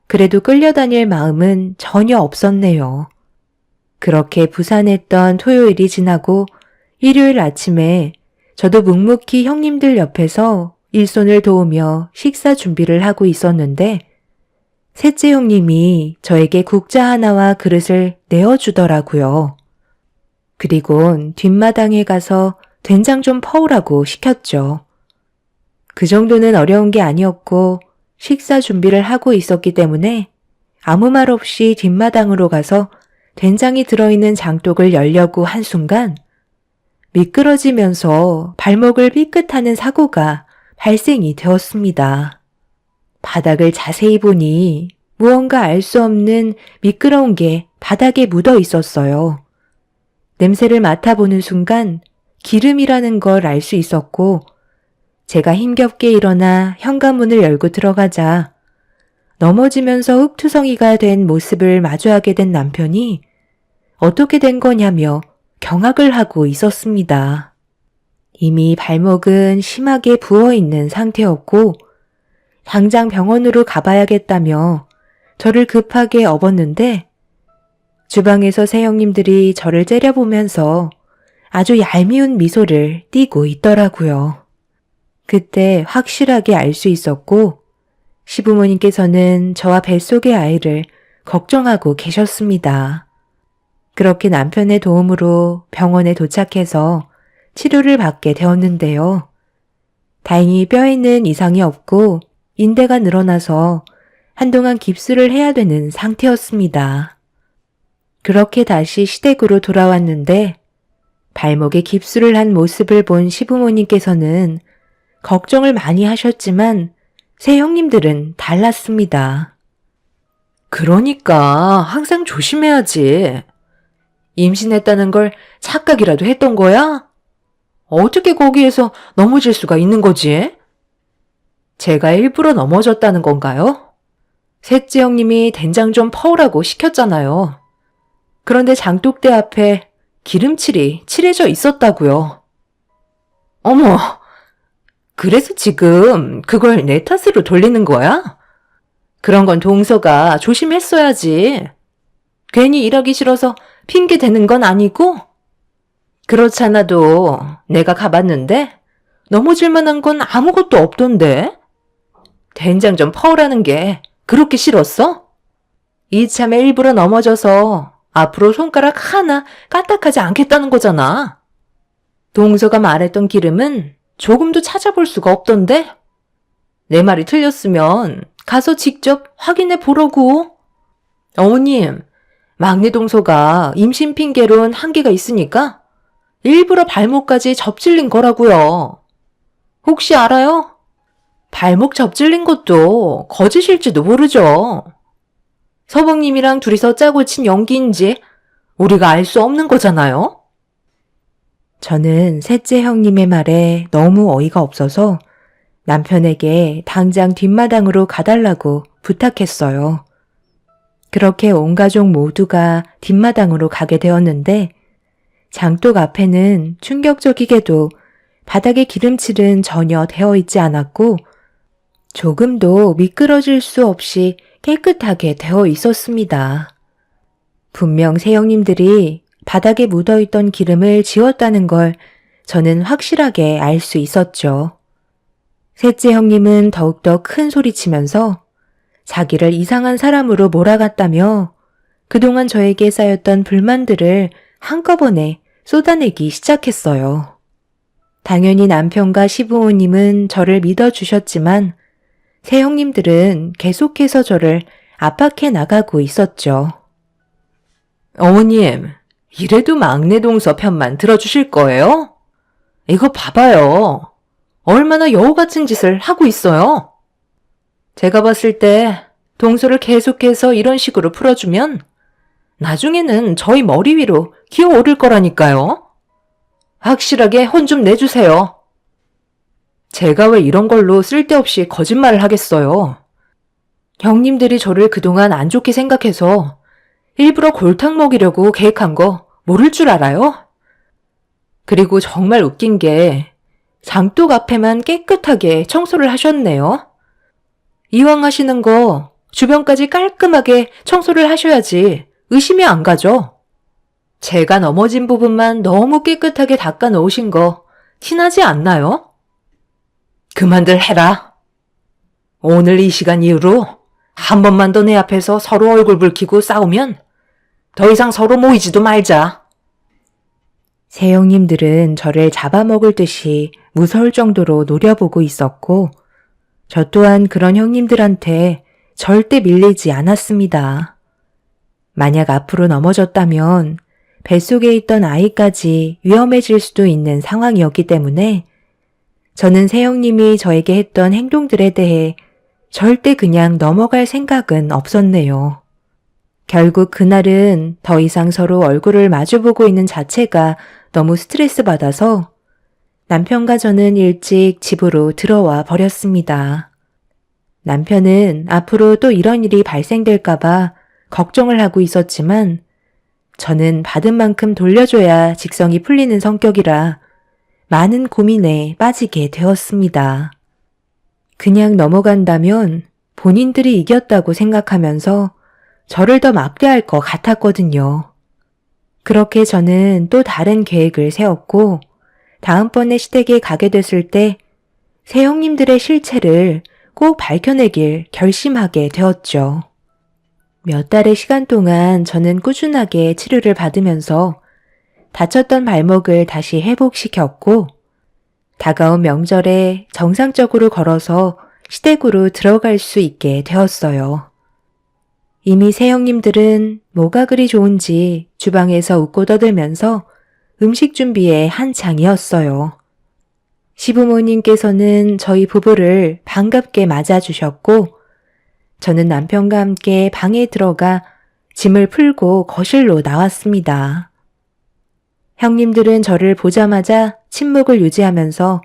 그래도 끌려다닐 마음은 전혀 없었네요. 그렇게 부산했던 토요일이 지나고 일요일 아침에 저도 묵묵히 형님들 옆에서 일손을 도우며 식사 준비를 하고 있었는데 셋째 형님이 저에게 국자 하나와 그릇을 내어주더라고요. 그리곤 뒷마당에 가서 된장 좀 퍼오라고 시켰죠. 그 정도는 어려운 게 아니었고 식사 준비를 하고 있었기 때문에 아무 말 없이 뒷마당으로 가서 된장이 들어있는 장독을 열려고 한 순간 미끄러지면서 발목을 삐끗하는 사고가 발생이 되었습니다. 바닥을 자세히 보니 무언가 알 수 없는 미끄러운 게 바닥에 묻어 있었어요. 냄새를 맡아보는 순간 기름이라는 걸 알 수 있었고 제가 힘겹게 일어나 현관문을 열고 들어가자 넘어지면서 흙투성이가 된 모습을 마주하게 된 남편이 어떻게 된 거냐며 경악을 하고 있었습니다. 이미 발목은 심하게 부어있는 상태였고 당장 병원으로 가봐야겠다며 저를 급하게 업었는데 주방에서 새형님들이 저를 째려보면서 아주 얄미운 미소를 띠고 있더라고요. 그때 확실하게 알 수 있었고 시부모님께서는 저와 뱃속의 아이를 걱정하고 계셨습니다. 그렇게 남편의 도움으로 병원에 도착해서 치료를 받게 되었는데요. 다행히 뼈에는 이상이 없고 인대가 늘어나서 한동안 깁스를 해야 되는 상태였습니다. 그렇게 다시 시댁으로 돌아왔는데 발목에 깁스를 한 모습을 본 시부모님께서는 걱정을 많이 하셨지만 새 형님들은 달랐습니다. 그러니까 항상 조심해야지. 임신했다는 걸 착각이라도 했던 거야? 어떻게 거기에서 넘어질 수가 있는 거지? 제가 일부러 넘어졌다는 건가요? 셋째 형님이 된장 좀 퍼오라고 시켰잖아요. 그런데 장독대 앞에 기름칠이 칠해져 있었다고요. 어머, 그래서 지금 그걸 내 탓으로 돌리는 거야? 그런 건 동서가 조심했어야지. 괜히 일하기 싫어서 핑계 대는 건 아니고? 그렇잖아도 내가 가봤는데 넘어질 만한 건 아무것도 없던데? 된장 좀 퍼오라는 게 그렇게 싫었어? 이참에 일부러 넘어져서 앞으로 손가락 하나 까딱하지 않겠다는 거잖아. 동서가 말했던 기름은 조금도 찾아볼 수가 없던데? 내 말이 틀렸으면 가서 직접 확인해 보라고. 어머님, 막내 동서가 임신 핑계로는 한계가 있으니까 일부러 발목까지 접질린 거라고요. 혹시 알아요? 발목 접질린 것도 거짓일지도 모르죠. 서방님이랑 둘이서 짜고 친 연기인지 우리가 알 수 없는 거잖아요. 저는 셋째 형님의 말에 너무 어이가 없어서 남편에게 당장 뒷마당으로 가달라고 부탁했어요. 그렇게 온 가족 모두가 뒷마당으로 가게 되었는데 장독 앞에는 충격적이게도 바닥에 기름칠은 전혀 되어 있지 않았고 조금도 미끄러질 수 없이 깨끗하게 되어 있었습니다. 분명 새 형님들이 바닥에 묻어있던 기름을 지웠다는 걸 저는 확실하게 알 수 있었죠. 셋째 형님은 더욱더 큰 소리치면서 자기를 이상한 사람으로 몰아갔다며 그동안 저에게 쌓였던 불만들을 한꺼번에 쏟아내기 시작했어요. 당연히 남편과 시부모님은 저를 믿어주셨지만 새 형님들은 계속해서 저를 압박해 나가고 있었죠. 어머님, 이래도 막내 동서 편만 들어주실 거예요? 이거 봐봐요. 얼마나 여우 같은 짓을 하고 있어요. 제가 봤을 때 동서를 계속해서 이런 식으로 풀어주면 나중에는 저희 머리 위로 기어오를 거라니까요. 확실하게 혼 좀 내주세요. 제가 왜 이런 걸로 쓸데없이 거짓말을 하겠어요. 형님들이 저를 그동안 안 좋게 생각해서 일부러 골탕 먹이려고 계획한 거 모를 줄 알아요? 그리고 정말 웃긴 게 장독 앞에만 깨끗하게 청소를 하셨네요. 이왕 하시는 거 주변까지 깔끔하게 청소를 하셔야지 의심이 안 가죠. 제가 넘어진 부분만 너무 깨끗하게 닦아 놓으신 거 티나지 않나요? 그만들 해라. 오늘 이 시간 이후로 한 번만 더 내 앞에서 서로 얼굴 붉히고 싸우면 더 이상 서로 모이지도 말자. 새 형님들은 저를 잡아먹을 듯이 무서울 정도로 노려보고 있었고 저 또한 그런 형님들한테 절대 밀리지 않았습니다. 만약 앞으로 넘어졌다면 뱃속에 있던 아이까지 위험해질 수도 있는 상황이었기 때문에 저는 새 형님이 저에게 했던 행동들에 대해 절대 그냥 넘어갈 생각은 없었네요. 결국 그날은 더 이상 서로 얼굴을 마주보고 있는 자체가 너무 스트레스 받아서 남편과 저는 일찍 집으로 들어와 버렸습니다. 남편은 앞으로 또 이런 일이 발생될까봐 걱정을 하고 있었지만 저는 받은 만큼 돌려줘야 직성이 풀리는 성격이라 많은 고민에 빠지게 되었습니다. 그냥 넘어간다면 본인들이 이겼다고 생각하면서 저를 더 막대할 것 같았거든요. 그렇게 저는 또 다른 계획을 세웠고 다음번에 시댁에 가게 됐을 때 새 형님들의 실체를 꼭 밝혀내길 결심하게 되었죠. 몇 달의 시간 동안 저는 꾸준하게 치료를 받으면서 다쳤던 발목을 다시 회복시켰고 다가온 명절에 정상적으로 걸어서 시댁으로 들어갈 수 있게 되었어요. 이미 새형님들은 뭐가 그리 좋은지 주방에서 웃고 떠들면서 음식 준비에 한창이었어요. 시부모님께서는 저희 부부를 반갑게 맞아주셨고, 저는 남편과 함께 방에 들어가 짐을 풀고 거실로 나왔습니다. 형님들은 저를 보자마자 침묵을 유지하면서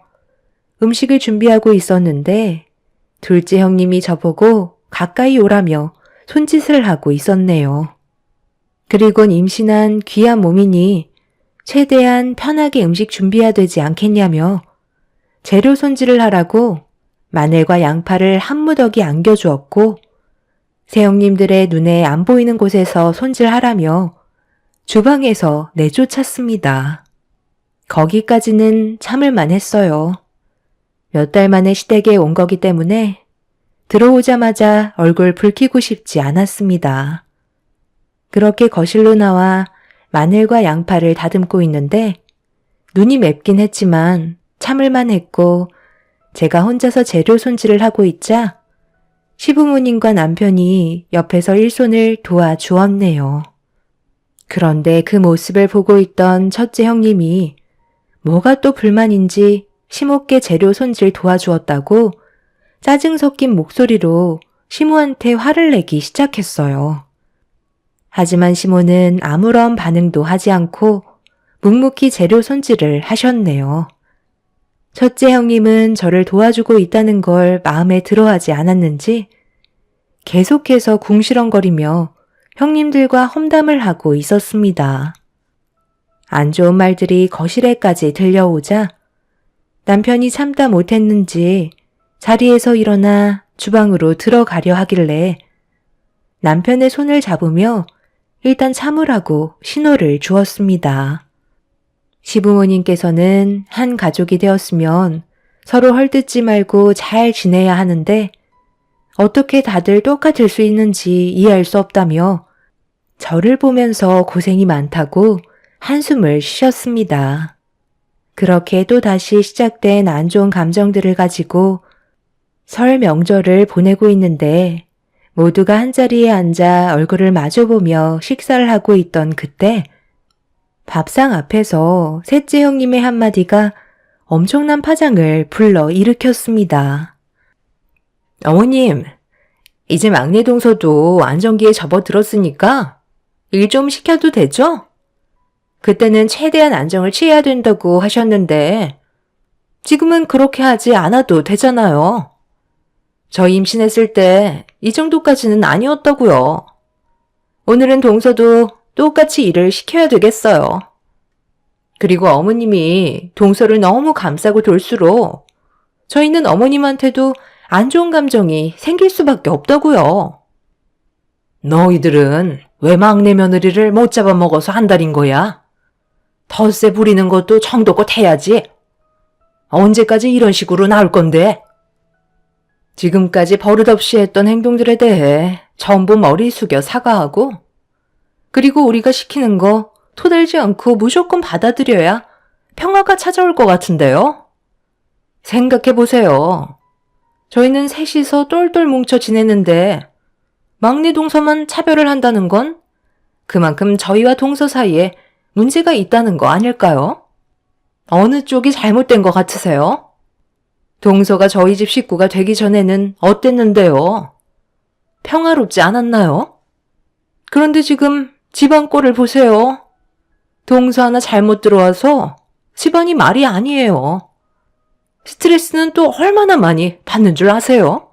음식을 준비하고 있었는데, 둘째 형님이 저보고 가까이 오라며 손짓을 하고 있었네요. 그리곤 임신한 귀한 몸이니 최대한 편하게 음식 준비해야 되지 않겠냐며 재료 손질을 하라고 마늘과 양파를 한 무더기 안겨주었고, 새형님들의 눈에 안 보이는 곳에서 손질하라며 주방에서 내쫓았습니다. 거기까지는 참을만 했어요. 몇 달 만에 시댁에 온 거기 때문에 들어오자마자 얼굴 붉히고 싶지 않았습니다. 그렇게 거실로 나와 마늘과 양파를 다듬고 있는데 눈이 맵긴 했지만 참을만 했고, 제가 혼자서 재료 손질을 하고 있자 시부모님과 남편이 옆에서 일손을 도와주었네요. 그런데 그 모습을 보고 있던 첫째 형님이 뭐가 또 불만인지 시모께 재료 손질 도와주었다고 짜증 섞인 목소리로 시모한테 화를 내기 시작했어요. 하지만 시모는 아무런 반응도 하지 않고 묵묵히 재료 손질을 하셨네요. 첫째 형님은 저를 도와주고 있다는 걸 마음에 들어하지 않았는지 계속해서 궁시렁거리며 형님들과 험담을 하고 있었습니다. 안 좋은 말들이 거실에까지 들려오자 남편이 참다 못했는지 자리에서 일어나 주방으로 들어가려 하길래 남편의 손을 잡으며 일단 참으라고 신호를 주었습니다. 시부모님께서는 한 가족이 되었으면 서로 헐뜯지 말고 잘 지내야 하는데 어떻게 다들 똑같을 수 있는지 이해할 수 없다며 저를 보면서 고생이 많다고 한숨을 쉬셨습니다. 그렇게 또다시 시작된 안 좋은 감정들을 가지고 설 명절을 보내고 있는데 모두가 한자리에 앉아 얼굴을 마주보며 식사를 하고 있던 그때 밥상 앞에서 셋째 형님의 한마디가 엄청난 파장을 불러 일으켰습니다. 어머님, 이제 막내 동서도 안정기에 접어들었으니까 일 좀 시켜도 되죠? 그때는 최대한 안정을 취해야 된다고 하셨는데 지금은 그렇게 하지 않아도 되잖아요. 저 임신했을 때 이 정도까지는 아니었다고요. 오늘은 동서도 똑같이 일을 시켜야 되겠어요. 그리고 어머님이 동서를 너무 감싸고 돌수록 저희는 어머님한테도 안 좋은 감정이 생길 수밖에 없다고요. 너희들은 왜 막내 며느리를 못 잡아먹어서 한달인 거야? 텃세 부리는 것도 정도껏 해야지. 언제까지 이런 식으로 나올 건데? 지금까지 버릇없이 했던 행동들에 대해 전부 머리 숙여 사과하고, 그리고 우리가 시키는 거 토달지 않고 무조건 받아들여야 평화가 찾아올 것 같은데요? 생각해보세요. 저희는 셋이서 똘똘 뭉쳐 지내는데 막내 동서만 차별을 한다는 건 그만큼 저희와 동서 사이에 문제가 있다는 거 아닐까요? 어느 쪽이 잘못된 것 같으세요? 동서가 저희 집 식구가 되기 전에는 어땠는데요? 평화롭지 않았나요? 그런데 지금 집안 꼴을 보세요. 동서 하나 잘못 들어와서 집안이 말이 아니에요. 스트레스는 또 얼마나 많이 받는 줄 아세요?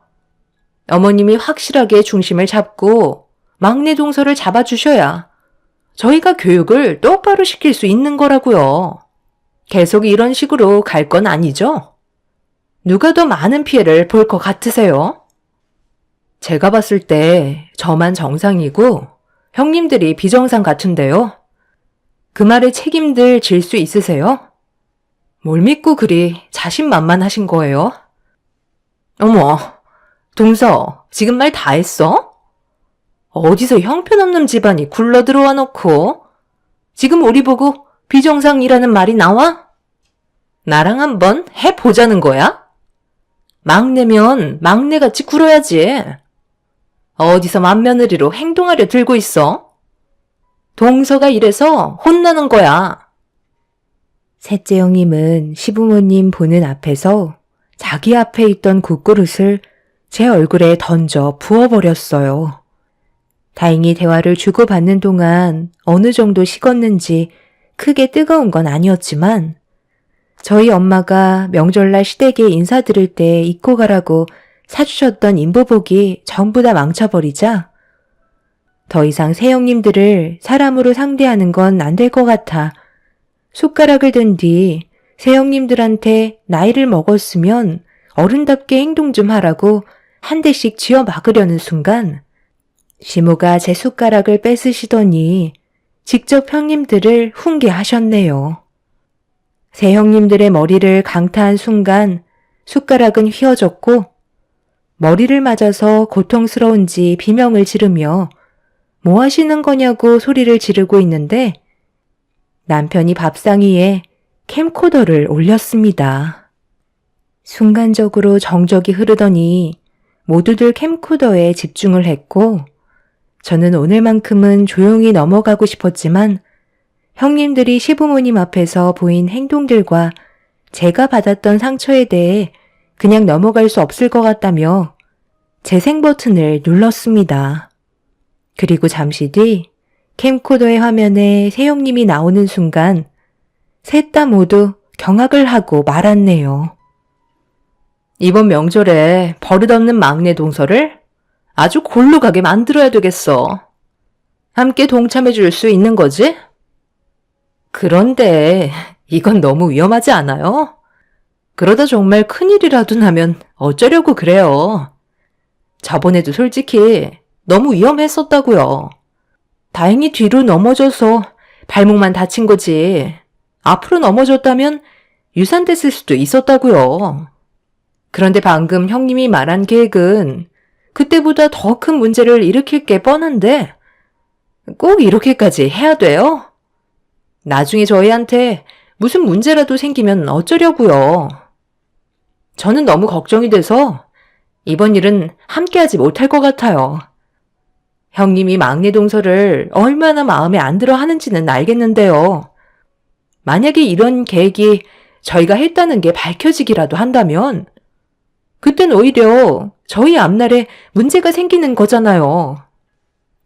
어머님이 확실하게 중심을 잡고 막내 동서를 잡아주셔야 저희가 교육을 똑바로 시킬 수 있는 거라고요. 계속 이런 식으로 갈 건 아니죠? 누가 더 많은 피해를 볼 것 같으세요? 제가 봤을 때 저만 정상이고 형님들이 비정상 같은데요. 그 말에 책임들 질 수 있으세요? 뭘 믿고 그리 자신만만하신 거예요? 어머, 동서, 지금 말 다 했어? 어디서 형편없는 집안이 굴러 들어와 놓고 지금 우리 보고 비정상이라는 말이 나와? 나랑 한번 해보자는 거야? 막내면 막내같이 굴어야지. 어디서 맏며느리로 행동하려 들고 있어? 동서가 이래서 혼나는 거야. 셋째 형님은 시부모님 보는 앞에서 자기 앞에 있던 국그릇을 제 얼굴에 던져 부어버렸어요. 다행히 대화를 주고받는 동안 어느 정도 식었는지 크게 뜨거운 건 아니었지만 저희 엄마가 명절날 시댁에 인사드릴 때 입고 가라고 사주셨던 인부복이 전부 다 망쳐버리자 더 이상 새형님들을 사람으로 상대하는 건 안 될 것 같아 숟가락을 든 뒤 새형님들한테 나이를 먹었으면 어른답게 행동 좀 하라고 한 대씩 쥐어 막으려는 순간 시모가 제 숟가락을 뺏으시더니 직접 형님들을 훈계하셨네요. 새 형님들의 머리를 강타한 순간 숟가락은 휘어졌고 머리를 맞아서 고통스러운지 비명을 지르며 뭐 하시는 거냐고 소리를 지르고 있는데 남편이 밥상 위에 캠코더를 올렸습니다. 순간적으로 정적이 흐르더니 모두들 캠코더에 집중을 했고 저는 오늘만큼은 조용히 넘어가고 싶었지만 형님들이 시부모님 앞에서 보인 행동들과 제가 받았던 상처에 대해 그냥 넘어갈 수 없을 것 같다며 재생 버튼을 눌렀습니다. 그리고 잠시 뒤 캠코더의 화면에 새형님이 나오는 순간 셋 다 모두 경악을 하고 말았네요. 이번 명절에 버릇없는 막내 동서를 아주 골로 가게 만들어야 되겠어. 함께 동참해 줄 수 있는 거지? 그런데 이건 너무 위험하지 않아요? 그러다 정말 큰일이라도 나면 어쩌려고 그래요. 저번에도 솔직히 너무 위험했었다고요. 다행히 뒤로 넘어져서 발목만 다친 거지. 앞으로 넘어졌다면 유산됐을 수도 있었다고요. 그런데 방금 형님이 말한 계획은 그때보다 더 큰 문제를 일으킬 게 뻔한데 꼭 이렇게까지 해야 돼요? 나중에 저희한테 무슨 문제라도 생기면 어쩌려고요. 저는 너무 걱정이 돼서 이번 일은 함께하지 못할 것 같아요. 형님이 막내 동서를 얼마나 마음에 안 들어 하는지는 알겠는데요. 만약에 이런 계획이 저희가 했다는 게 밝혀지기라도 한다면 그땐 오히려 저희 앞날에 문제가 생기는 거잖아요.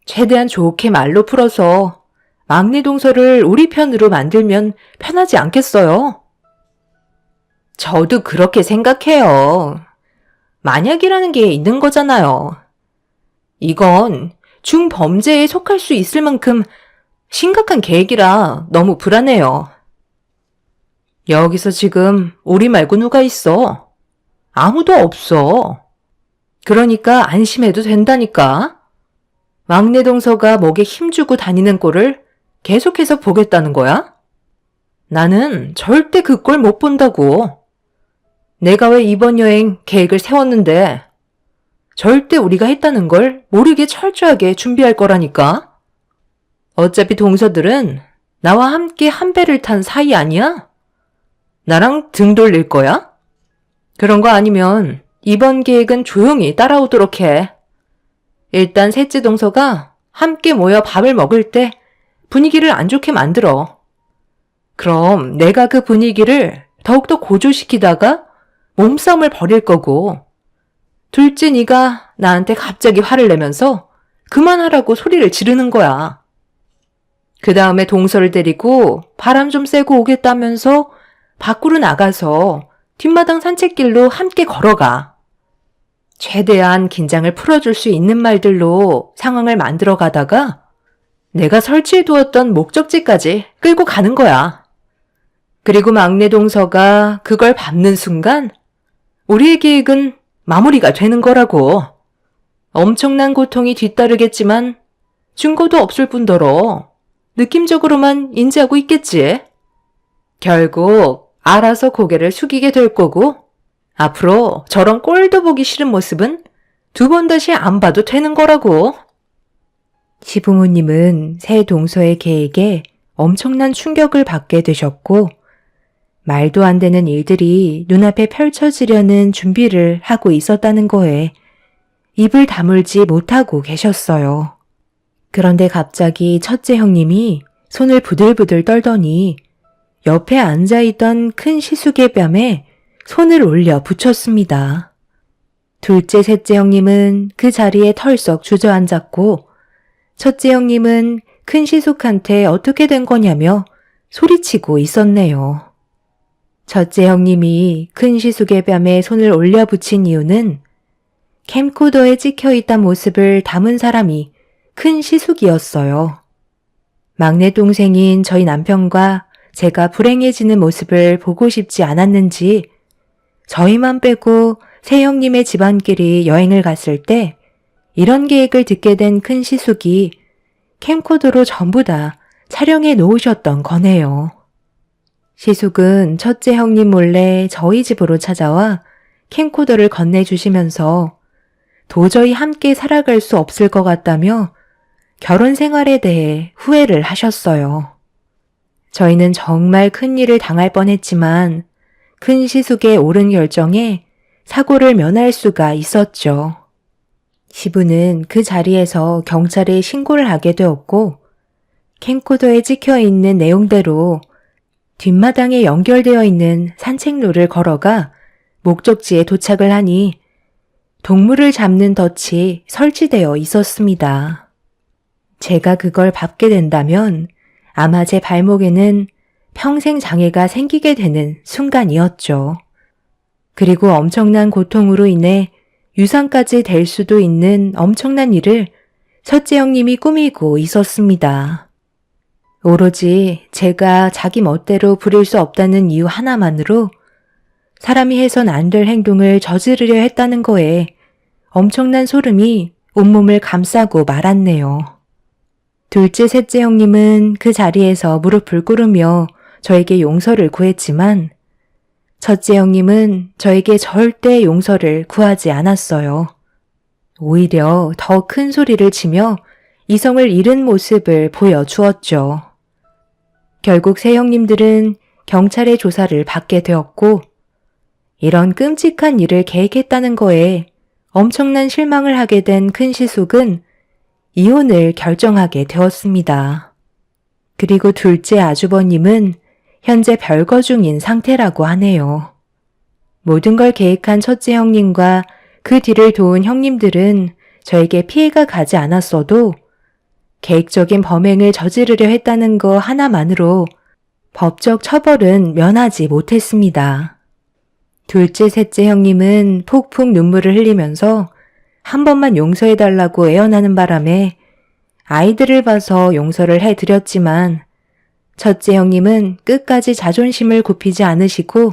최대한 좋게 말로 풀어서 막내 동서를 우리 편으로 만들면 편하지 않겠어요? 저도 그렇게 생각해요. 만약이라는 게 있는 거잖아요. 이건 중범죄에 속할 수 있을 만큼 심각한 계획이라 너무 불안해요. 여기서 지금 우리 말고 누가 있어? 아무도 없어. 그러니까 안심해도 된다니까. 막내 동서가 목에 힘주고 다니는 꼴을 계속해서 보겠다는 거야? 나는 절대 그 꼴 못 본다고. 내가 왜 이번 여행 계획을 세웠는데 절대 우리가 했다는 걸 모르게 철저하게 준비할 거라니까. 어차피 동서들은 나와 함께 한 배를 탄 사이 아니야? 나랑 등 돌릴 거야? 그런 거 아니면 이번 계획은 조용히 따라오도록 해. 일단 셋째 동서가 함께 모여 밥을 먹을 때 분위기를 안 좋게 만들어. 그럼 내가 그 분위기를 더욱더 고조시키다가 몸싸움을 벌일 거고 둘째 네가 나한테 갑자기 화를 내면서 그만하라고 소리를 지르는 거야. 그 다음에 동서를 데리고 바람 좀 쐬고 오겠다면서 밖으로 나가서 뒷마당 산책길로 함께 걸어가. 최대한 긴장을 풀어줄 수 있는 말들로 상황을 만들어 가다가 내가 설치해두었던 목적지까지 끌고 가는 거야. 그리고 막내 동서가 그걸 밟는 순간 우리의 계획은 마무리가 되는 거라고. 엄청난 고통이 뒤따르겠지만 증거도 없을 뿐더러 느낌적으로만 인지하고 있겠지. 결국 알아서 고개를 숙이게 될 거고 앞으로 저런 꼴도 보기 싫은 모습은 두 번 다시 안 봐도 되는 거라고. 시부모님은 새 동서의 계획에 엄청난 충격을 받게 되셨고 말도 안 되는 일들이 눈앞에 펼쳐지려는 준비를 하고 있었다는 거에 입을 다물지 못하고 계셨어요. 그런데 갑자기 첫째 형님이 손을 부들부들 떨더니 옆에 앉아있던 큰 시숙의 뺨에 손을 올려 붙였습니다. 둘째, 셋째 형님은 그 자리에 털썩 주저앉았고 첫째 형님은 큰 시숙한테 어떻게 된 거냐며 소리치고 있었네요. 첫째 형님이 큰 시숙의 뺨에 손을 올려 붙인 이유는 캠코더에 찍혀있던 모습을 담은 사람이 큰 시숙이었어요. 막내 동생인 저희 남편과 제가 불행해지는 모습을 보고 싶지 않았는지 저희만 빼고 세 형님의 집안끼리 여행을 갔을 때 이런 계획을 듣게 된 큰 시숙이 캠코더로 전부 다 촬영해 놓으셨던 거네요. 시숙은 첫째 형님 몰래 저희 집으로 찾아와 캠코더를 건네주시면서 도저히 함께 살아갈 수 없을 것 같다며 결혼 생활에 대해 후회를 하셨어요. 저희는 정말 큰일을 당할 뻔했지만 큰 시숙의 옳은 결정에 사고를 면할 수가 있었죠. 시부는 그 자리에서 경찰에 신고를 하게 되었고 캠코더에 찍혀있는 내용대로 뒷마당에 연결되어 있는 산책로를 걸어가 목적지에 도착을 하니 동물을 잡는 덫이 설치되어 있었습니다. 제가 그걸 밟게 된다면 아마 제 발목에는 평생 장애가 생기게 되는 순간이었죠. 그리고 엄청난 고통으로 인해 유산까지 될 수도 있는 엄청난 일을 첫째 형님이 꾸미고 있었습니다. 오로지 제가 자기 멋대로 부릴 수 없다는 이유 하나만으로 사람이 해선 안 될 행동을 저지르려 했다는 거에 엄청난 소름이 온몸을 감싸고 말았네요. 둘째, 셋째 형님은 그 자리에서 무릎을 꿇으며 저에게 용서를 구했지만 첫째 형님은 저에게 절대 용서를 구하지 않았어요. 오히려 더 큰 소리를 치며 이성을 잃은 모습을 보여주었죠. 결국 세 형님들은 경찰의 조사를 받게 되었고 이런 끔찍한 일을 계획했다는 거에 엄청난 실망을 하게 된 큰 시숙은 이혼을 결정하게 되었습니다. 그리고 둘째 아주버님은 현재 별거 중인 상태라고 하네요. 모든 걸 계획한 첫째 형님과 그 뒤를 도운 형님들은 저에게 피해가 가지 않았어도 계획적인 범행을 저지르려 했다는 거 하나만으로 법적 처벌은 면하지 못했습니다. 둘째, 셋째 형님은 폭풍 눈물을 흘리면서 한 번만 용서해달라고 애원하는 바람에 아이들을 봐서 용서를 해드렸지만 첫째 형님은 끝까지 자존심을 굽히지 않으시고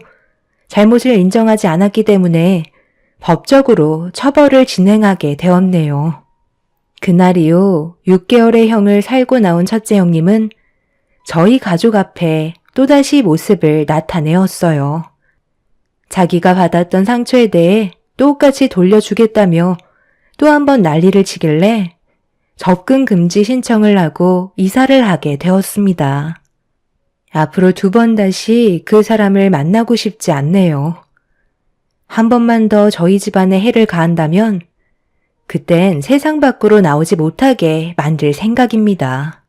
잘못을 인정하지 않았기 때문에 법적으로 처벌을 진행하게 되었네요. 그날 이후 6개월의 형을 살고 나온 첫째 형님은 저희 가족 앞에 또다시 모습을 나타내었어요. 자기가 받았던 상처에 대해 똑같이 돌려주겠다며 또 한 번 난리를 치길래 접근 금지 신청을 하고 이사를 하게 되었습니다. 앞으로 2번 다시 그 사람을 만나고 싶지 않네요. 한 번만 더 저희 집안에 해를 가한다면 그땐 세상 밖으로 나오지 못하게 만들 생각입니다.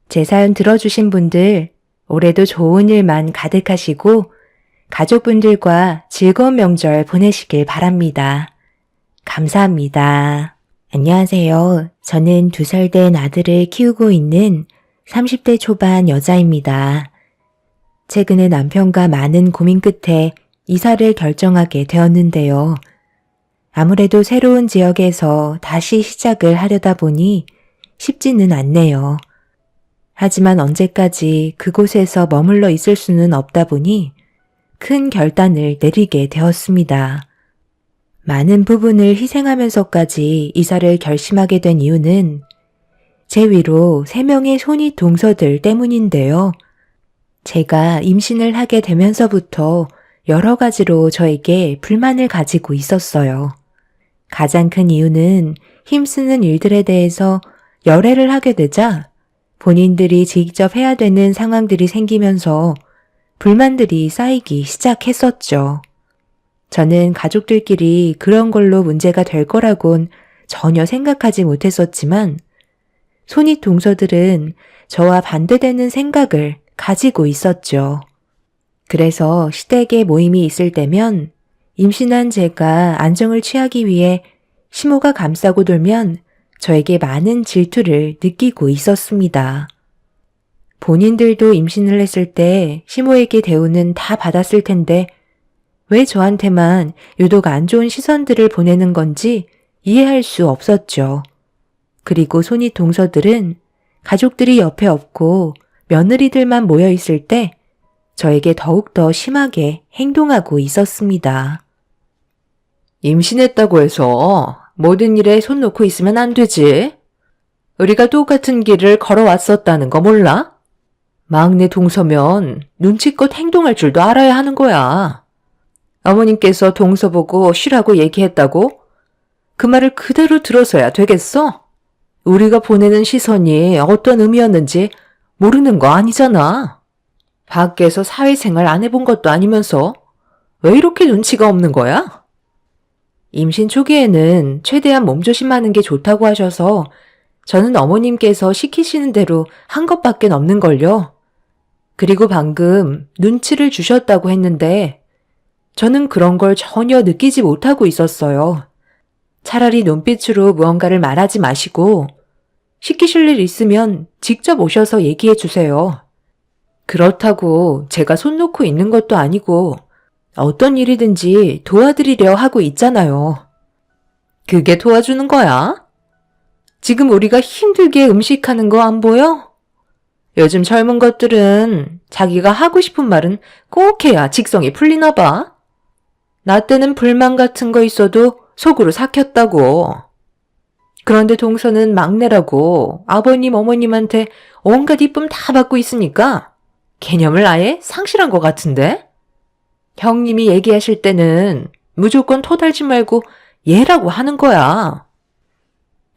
제 사연 들어주신 분들 올해도 좋은 일만 가득하시고 가족분들과 즐거운 명절 보내시길 바랍니다. 감사합니다. 안녕하세요. 저는 2살 된 아들을 키우고 있는 30대 초반 여자입니다. 최근에 남편과 많은 고민 끝에 이사를 결정하게 되었는데요. 아무래도 새로운 지역에서 다시 시작을 하려다 보니 쉽지는 않네요. 하지만 언제까지 그곳에서 머물러 있을 수는 없다 보니 큰 결단을 내리게 되었습니다. 많은 부분을 희생하면서까지 이사를 결심하게 된 이유는 제 위로 3명의 손이 동서들 때문인데요. 제가 임신을 하게 되면서부터 여러 가지로 저에게 불만을 가지고 있었어요. 가장 큰 이유는 힘쓰는 일들에 대해서 열애를 하게 되자 본인들이 직접 해야 되는 상황들이 생기면서 불만들이 쌓이기 시작했었죠. 저는 가족들끼리 그런 걸로 문제가 될 거라곤 전혀 생각하지 못했었지만 손윗 동서들은 저와 반대되는 생각을 가지고 있었죠. 그래서 시댁에 모임이 있을 때면 임신한 제가 안정을 취하기 위해 시모가 감싸고 돌면 저에게 많은 질투를 느끼고 있었습니다. 본인들도 임신을 했을 때 시모에게 대우는 다 받았을 텐데 왜 저한테만 유독 안 좋은 시선들을 보내는 건지 이해할 수 없었죠. 그리고 손윗 동서들은 가족들이 옆에 없고 며느리들만 모여 있을 때 저에게 더욱더 심하게 행동하고 있었습니다. 임신했다고 해서 모든 일에 손 놓고 있으면 안 되지. 우리가 똑같은 길을 걸어왔었다는 거 몰라? 막내 동서면 눈치껏 행동할 줄도 알아야 하는 거야. 어머님께서 동서 보고 쉬라고 얘기했다고? 그 말을 그대로 들어서야 되겠어? 우리가 보내는 시선이 어떤 의미였는지 모르는 거 아니잖아. 밖에서 사회생활 안 해본 것도 아니면서 왜 이렇게 눈치가 없는 거야? 임신 초기에는 최대한 몸조심하는 게 좋다고 하셔서 저는 어머님께서 시키시는 대로 한 것밖에 없는걸요. 그리고 방금 눈치를 주셨다고 했는데 저는 그런 걸 전혀 느끼지 못하고 있었어요. 차라리 눈빛으로 무언가를 말하지 마시고 시키실 일 있으면 직접 오셔서 얘기해 주세요. 그렇다고 제가 손 놓고 있는 것도 아니고 어떤 일이든지 도와드리려 하고 있잖아요. 그게 도와주는 거야? 지금 우리가 힘들게 음식하는 거 안 보여? 요즘 젊은 것들은 자기가 하고 싶은 말은 꼭 해야 직성이 풀리나 봐. 나 때는 불만 같은 거 있어도 속으로 삭혔다고. 그런데 동서는 막내라고 아버님 어머님한테 온갖 이쁨 다 받고 있으니까 개념을 아예 상실한 것 같은데? 형님이 얘기하실 때는 무조건 토달지 말고 얘라고 하는 거야.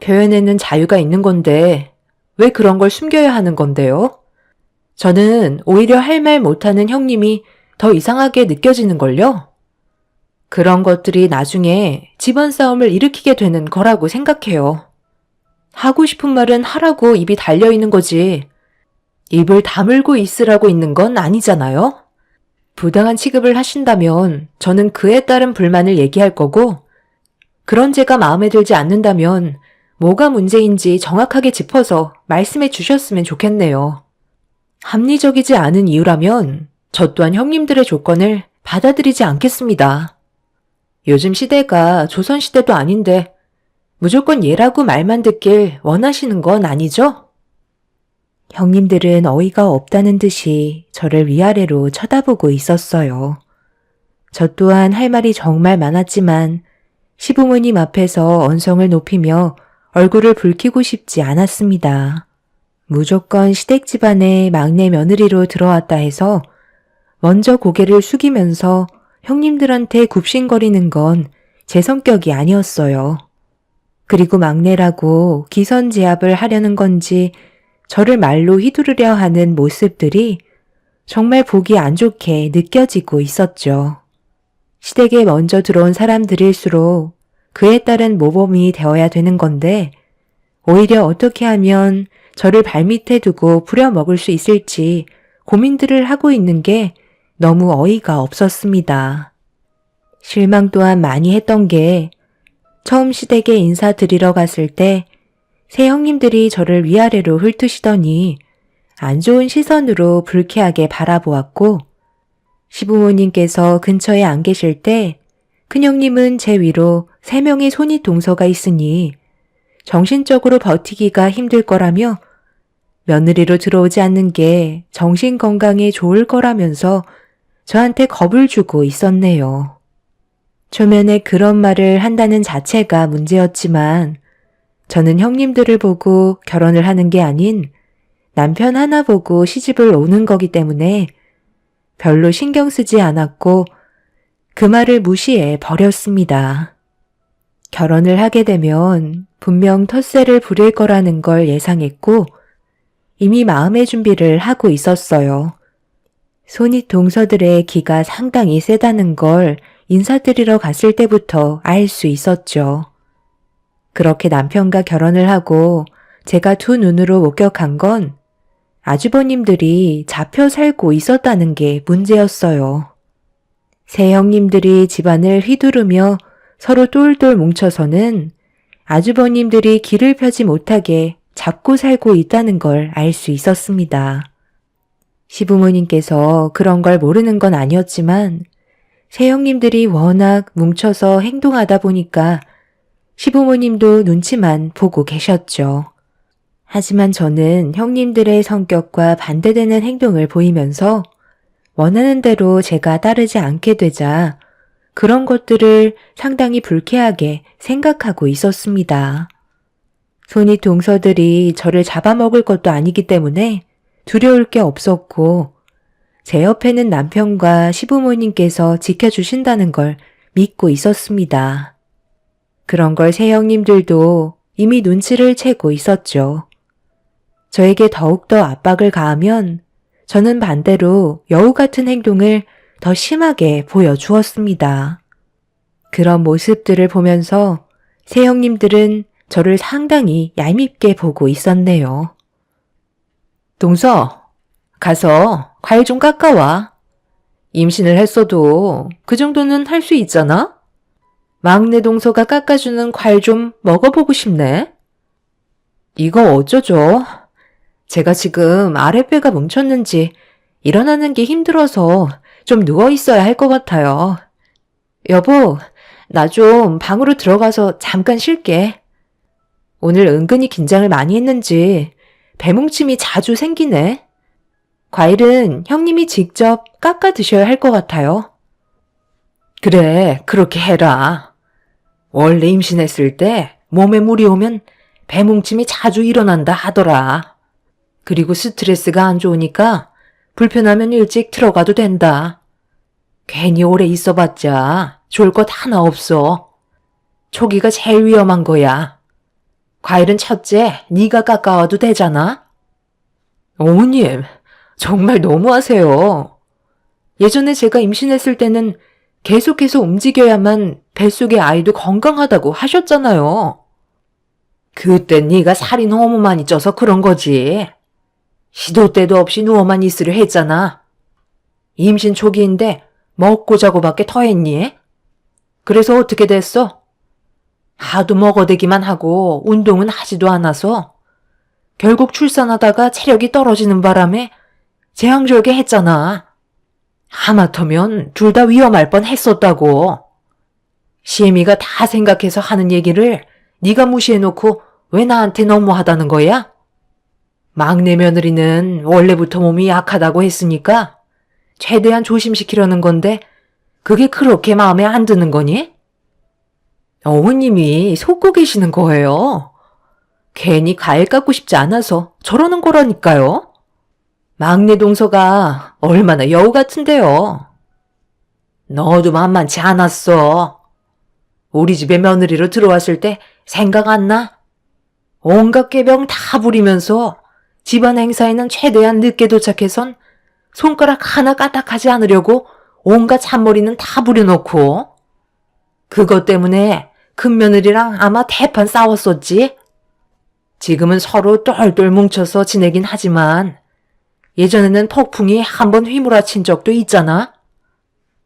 표현에는 자유가 있는 건데 왜 그런 걸 숨겨야 하는 건데요? 저는 오히려 할 말 못하는 형님이 더 이상하게 느껴지는걸요. 그런 것들이 나중에 집안 싸움을 일으키게 되는 거라고 생각해요. 하고 싶은 말은 하라고 입이 달려있는 거지. 입을 다물고 있으라고 있는 건 아니잖아요. 부당한 취급을 하신다면 저는 그에 따른 불만을 얘기할 거고 그런 제가 마음에 들지 않는다면 뭐가 문제인지 정확하게 짚어서 말씀해 주셨으면 좋겠네요. 합리적이지 않은 이유라면 저 또한 형님들의 조건을 받아들이지 않겠습니다. 요즘 시대가 조선시대도 아닌데 무조건 얘라고 말만 듣길 원하시는 건 아니죠? 형님들은 어이가 없다는 듯이 저를 위아래로 쳐다보고 있었어요. 저 또한 할 말이 정말 많았지만 시부모님 앞에서 언성을 높이며 얼굴을 붉히고 싶지 않았습니다. 무조건 시댁 집안의 막내 며느리로 들어왔다 해서 먼저 고개를 숙이면서 형님들한테 굽신거리는 건 제 성격이 아니었어요. 그리고 막내라고 기선제압을 하려는 건지 저를 말로 휘두르려 하는 모습들이 정말 보기 안 좋게 느껴지고 있었죠. 시댁에 먼저 들어온 사람들일수록 그에 따른 모범이 되어야 되는 건데 오히려 어떻게 하면 저를 발밑에 두고 부려먹을 수 있을지 고민들을 하고 있는 게 너무 어이가 없었습니다. 실망 또한 많이 했던 게 처음 시댁에 인사드리러 갔을 때 새 형님들이 저를 위아래로 훑으시더니 안 좋은 시선으로 불쾌하게 바라보았고 시부모님께서 근처에 안 계실 때 큰형님은 제 위로 3명의 손윗 동서가 있으니 정신적으로 버티기가 힘들 거라며 며느리로 들어오지 않는 게 정신 건강에 좋을 거라면서 저한테 겁을 주고 있었네요. 초면에 그런 말을 한다는 자체가 문제였지만 저는 형님들을 보고 결혼을 하는 게 아닌 남편 하나 보고 시집을 오는 거기 때문에 별로 신경 쓰지 않았고 그 말을 무시해 버렸습니다. 결혼을 하게 되면 분명 텃세를 부릴 거라는 걸 예상했고 이미 마음의 준비를 하고 있었어요. 손윗 동서들의 기가 상당히 세다는 걸 인사드리러 갔을 때부터 알 수 있었죠. 그렇게 남편과 결혼을 하고 제가 두 눈으로 목격한 건 아주버님들이 잡혀 살고 있었다는 게 문제였어요. 세 형님들이 집안을 휘두르며 서로 똘똘 뭉쳐서는 아주버님들이 길을 펴지 못하게 잡고 살고 있다는 걸 알 수 있었습니다. 시부모님께서 그런 걸 모르는 건 아니었지만 세 형님들이 워낙 뭉쳐서 행동하다 보니까 시부모님도 눈치만 보고 계셨죠. 하지만 저는 형님들의 성격과 반대되는 행동을 보이면서 원하는 대로 제가 따르지 않게 되자 그런 것들을 상당히 불쾌하게 생각하고 있었습니다. 손윗 동서들이 저를 잡아먹을 것도 아니기 때문에 두려울 게 없었고 제 옆에는 남편과 시부모님께서 지켜주신다는 걸 믿고 있었습니다. 그런 걸 새 형님들도 이미 눈치를 채고 있었죠. 저에게 더욱더 압박을 가하면 저는 반대로 여우 같은 행동을 더 심하게 보여주었습니다. 그런 모습들을 보면서 새 형님들은 저를 상당히 얄밉게 보고 있었네요. 동서, 가서 과일 좀 깎아와. 임신을 했어도 그 정도는 할 수 있잖아? 막내 동서가 깎아주는 과일 좀 먹어보고 싶네. 이거 어쩌죠? 제가 지금 아랫배가 뭉쳤는지 일어나는 게 힘들어서 좀 누워 있어야 할 것 같아요. 여보, 나 좀 방으로 들어가서 잠깐 쉴게. 오늘 은근히 긴장을 많이 했는지 배뭉침이 자주 생기네. 과일은 형님이 직접 깎아 드셔야 할 것 같아요. 그래, 그렇게 해라. 원래 임신했을 때 몸에 물이 오면 배뭉침이 자주 일어난다 하더라. 그리고 스트레스가 안 좋으니까 불편하면 일찍 들어가도 된다. 괜히 오래 있어봤자 좋을 것 하나 없어. 초기가 제일 위험한 거야. 과일은 첫째 네가 깎아와도 되잖아. 어머님, 정말 너무하세요. 예전에 제가 임신했을 때는 계속해서 움직여야만 뱃속의 아이도 건강하다고 하셨잖아요. 그땐 네가 살이 너무 많이 쪄서 그런 거지. 시도 때도 없이 누워만 있으려 했잖아. 임신 초기인데 먹고 자고밖에 더 했니? 그래서 어떻게 됐어? 하도 먹어대기만 하고 운동은 하지도 않아서 결국 출산하다가 체력이 떨어지는 바람에 재앙절개 했잖아. 하마터면 둘 다 위험할 뻔 했었다고. 시애미가 다 생각해서 하는 얘기를 네가 무시해놓고 왜 나한테 너무하다는 거야? 막내 며느리는 원래부터 몸이 약하다고 했으니까 최대한 조심시키려는 건데 그게 그렇게 마음에 안 드는 거니? 어머님이 속고 계시는 거예요. 괜히 과일 깎고 싶지 않아서 저러는 거라니까요. 막내 동서가 얼마나 여우 같은데요. 너도 만만치 않았어. 우리 집에 며느리로 들어왔을 때 생각 안 나? 온갖 꾀병 다 부리면서 집안 행사에는 최대한 늦게 도착해선 손가락 하나 까딱하지 않으려고 온갖 잔머리는 다 부려놓고 그것 때문에 큰며느리랑 아마 대판 싸웠었지. 지금은 서로 똘똘 뭉쳐서 지내긴 하지만 예전에는 폭풍이 한번 휘몰아친 적도 있잖아.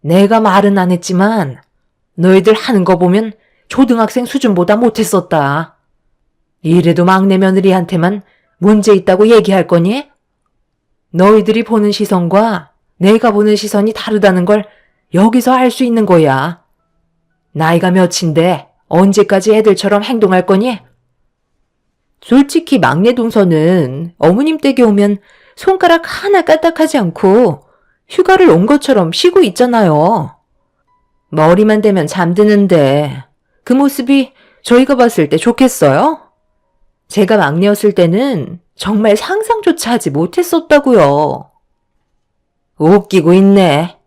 내가 말은 안 했지만 너희들 하는 거 보면 초등학생 수준보다 못했었다. 이래도 막내 며느리한테만 문제 있다고 얘기할 거니? 너희들이 보는 시선과 내가 보는 시선이 다르다는 걸 여기서 알 수 있는 거야. 나이가 몇인데 언제까지 애들처럼 행동할 거니? 솔직히 막내 동서는 어머님 댁에 오면 손가락 하나 까딱하지 않고 휴가를 온 것처럼 쉬고 있잖아요. 머리만 대면 잠드는데 그 모습이 저희가 봤을 때 좋겠어요? 제가 막내였을 때는 정말 상상조차 하지 못했었다고요. 웃기고 있네.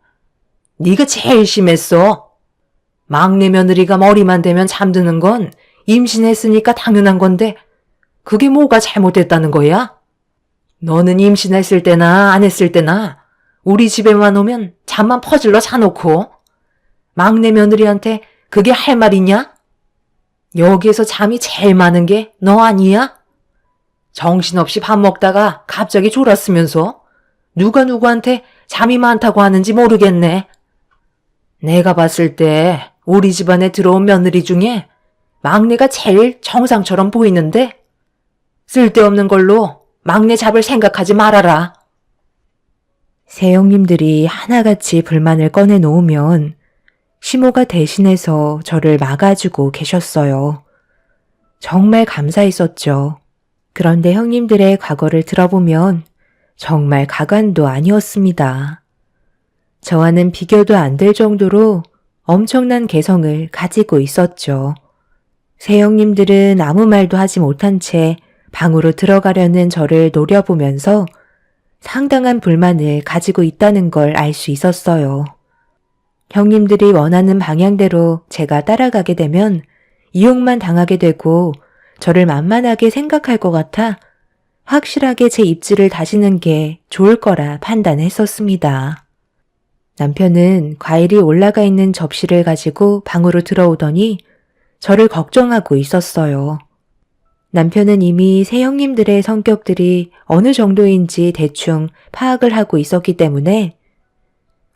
네가 제일 심했어. 막내 며느리가 머리만 대면 잠드는 건 임신했으니까 당연한 건데 그게 뭐가 잘못됐다는 거야? 너는 임신했을 때나 안 했을 때나 우리 집에만 오면 잠만 퍼질러 자놓고 막내 며느리한테 그게 할 말이냐? 여기에서 잠이 제일 많은 게 너 아니야? 정신없이 밥 먹다가 갑자기 졸았으면서 누가 누구한테 잠이 많다고 하는지 모르겠네. 내가 봤을 때 우리 집안에 들어온 며느리 중에 막내가 제일 정상처럼 보이는데 쓸데없는 걸로 막내 잡을 생각하지 말아라. 새형님들이 하나같이 불만을 꺼내놓으면 시모가 대신해서 저를 막아주고 계셨어요. 정말 감사했었죠. 그런데 형님들의 과거를 들어보면 정말 가관도 아니었습니다. 저와는 비교도 안 될 정도로 엄청난 개성을 가지고 있었죠. 새형님들은 아무 말도 하지 못한 채 방으로 들어가려는 저를 노려보면서 상당한 불만을 가지고 있다는 걸 알 수 있었어요. 형님들이 원하는 방향대로 제가 따라가게 되면 이용만 당하게 되고 저를 만만하게 생각할 것 같아 확실하게 제 입지를 다지는 게 좋을 거라 판단했었습니다. 남편은 과일이 올라가 있는 접시를 가지고 방으로 들어오더니 저를 걱정하고 있었어요. 남편은 이미 새 형님들의 성격들이 어느 정도인지 대충 파악을 하고 있었기 때문에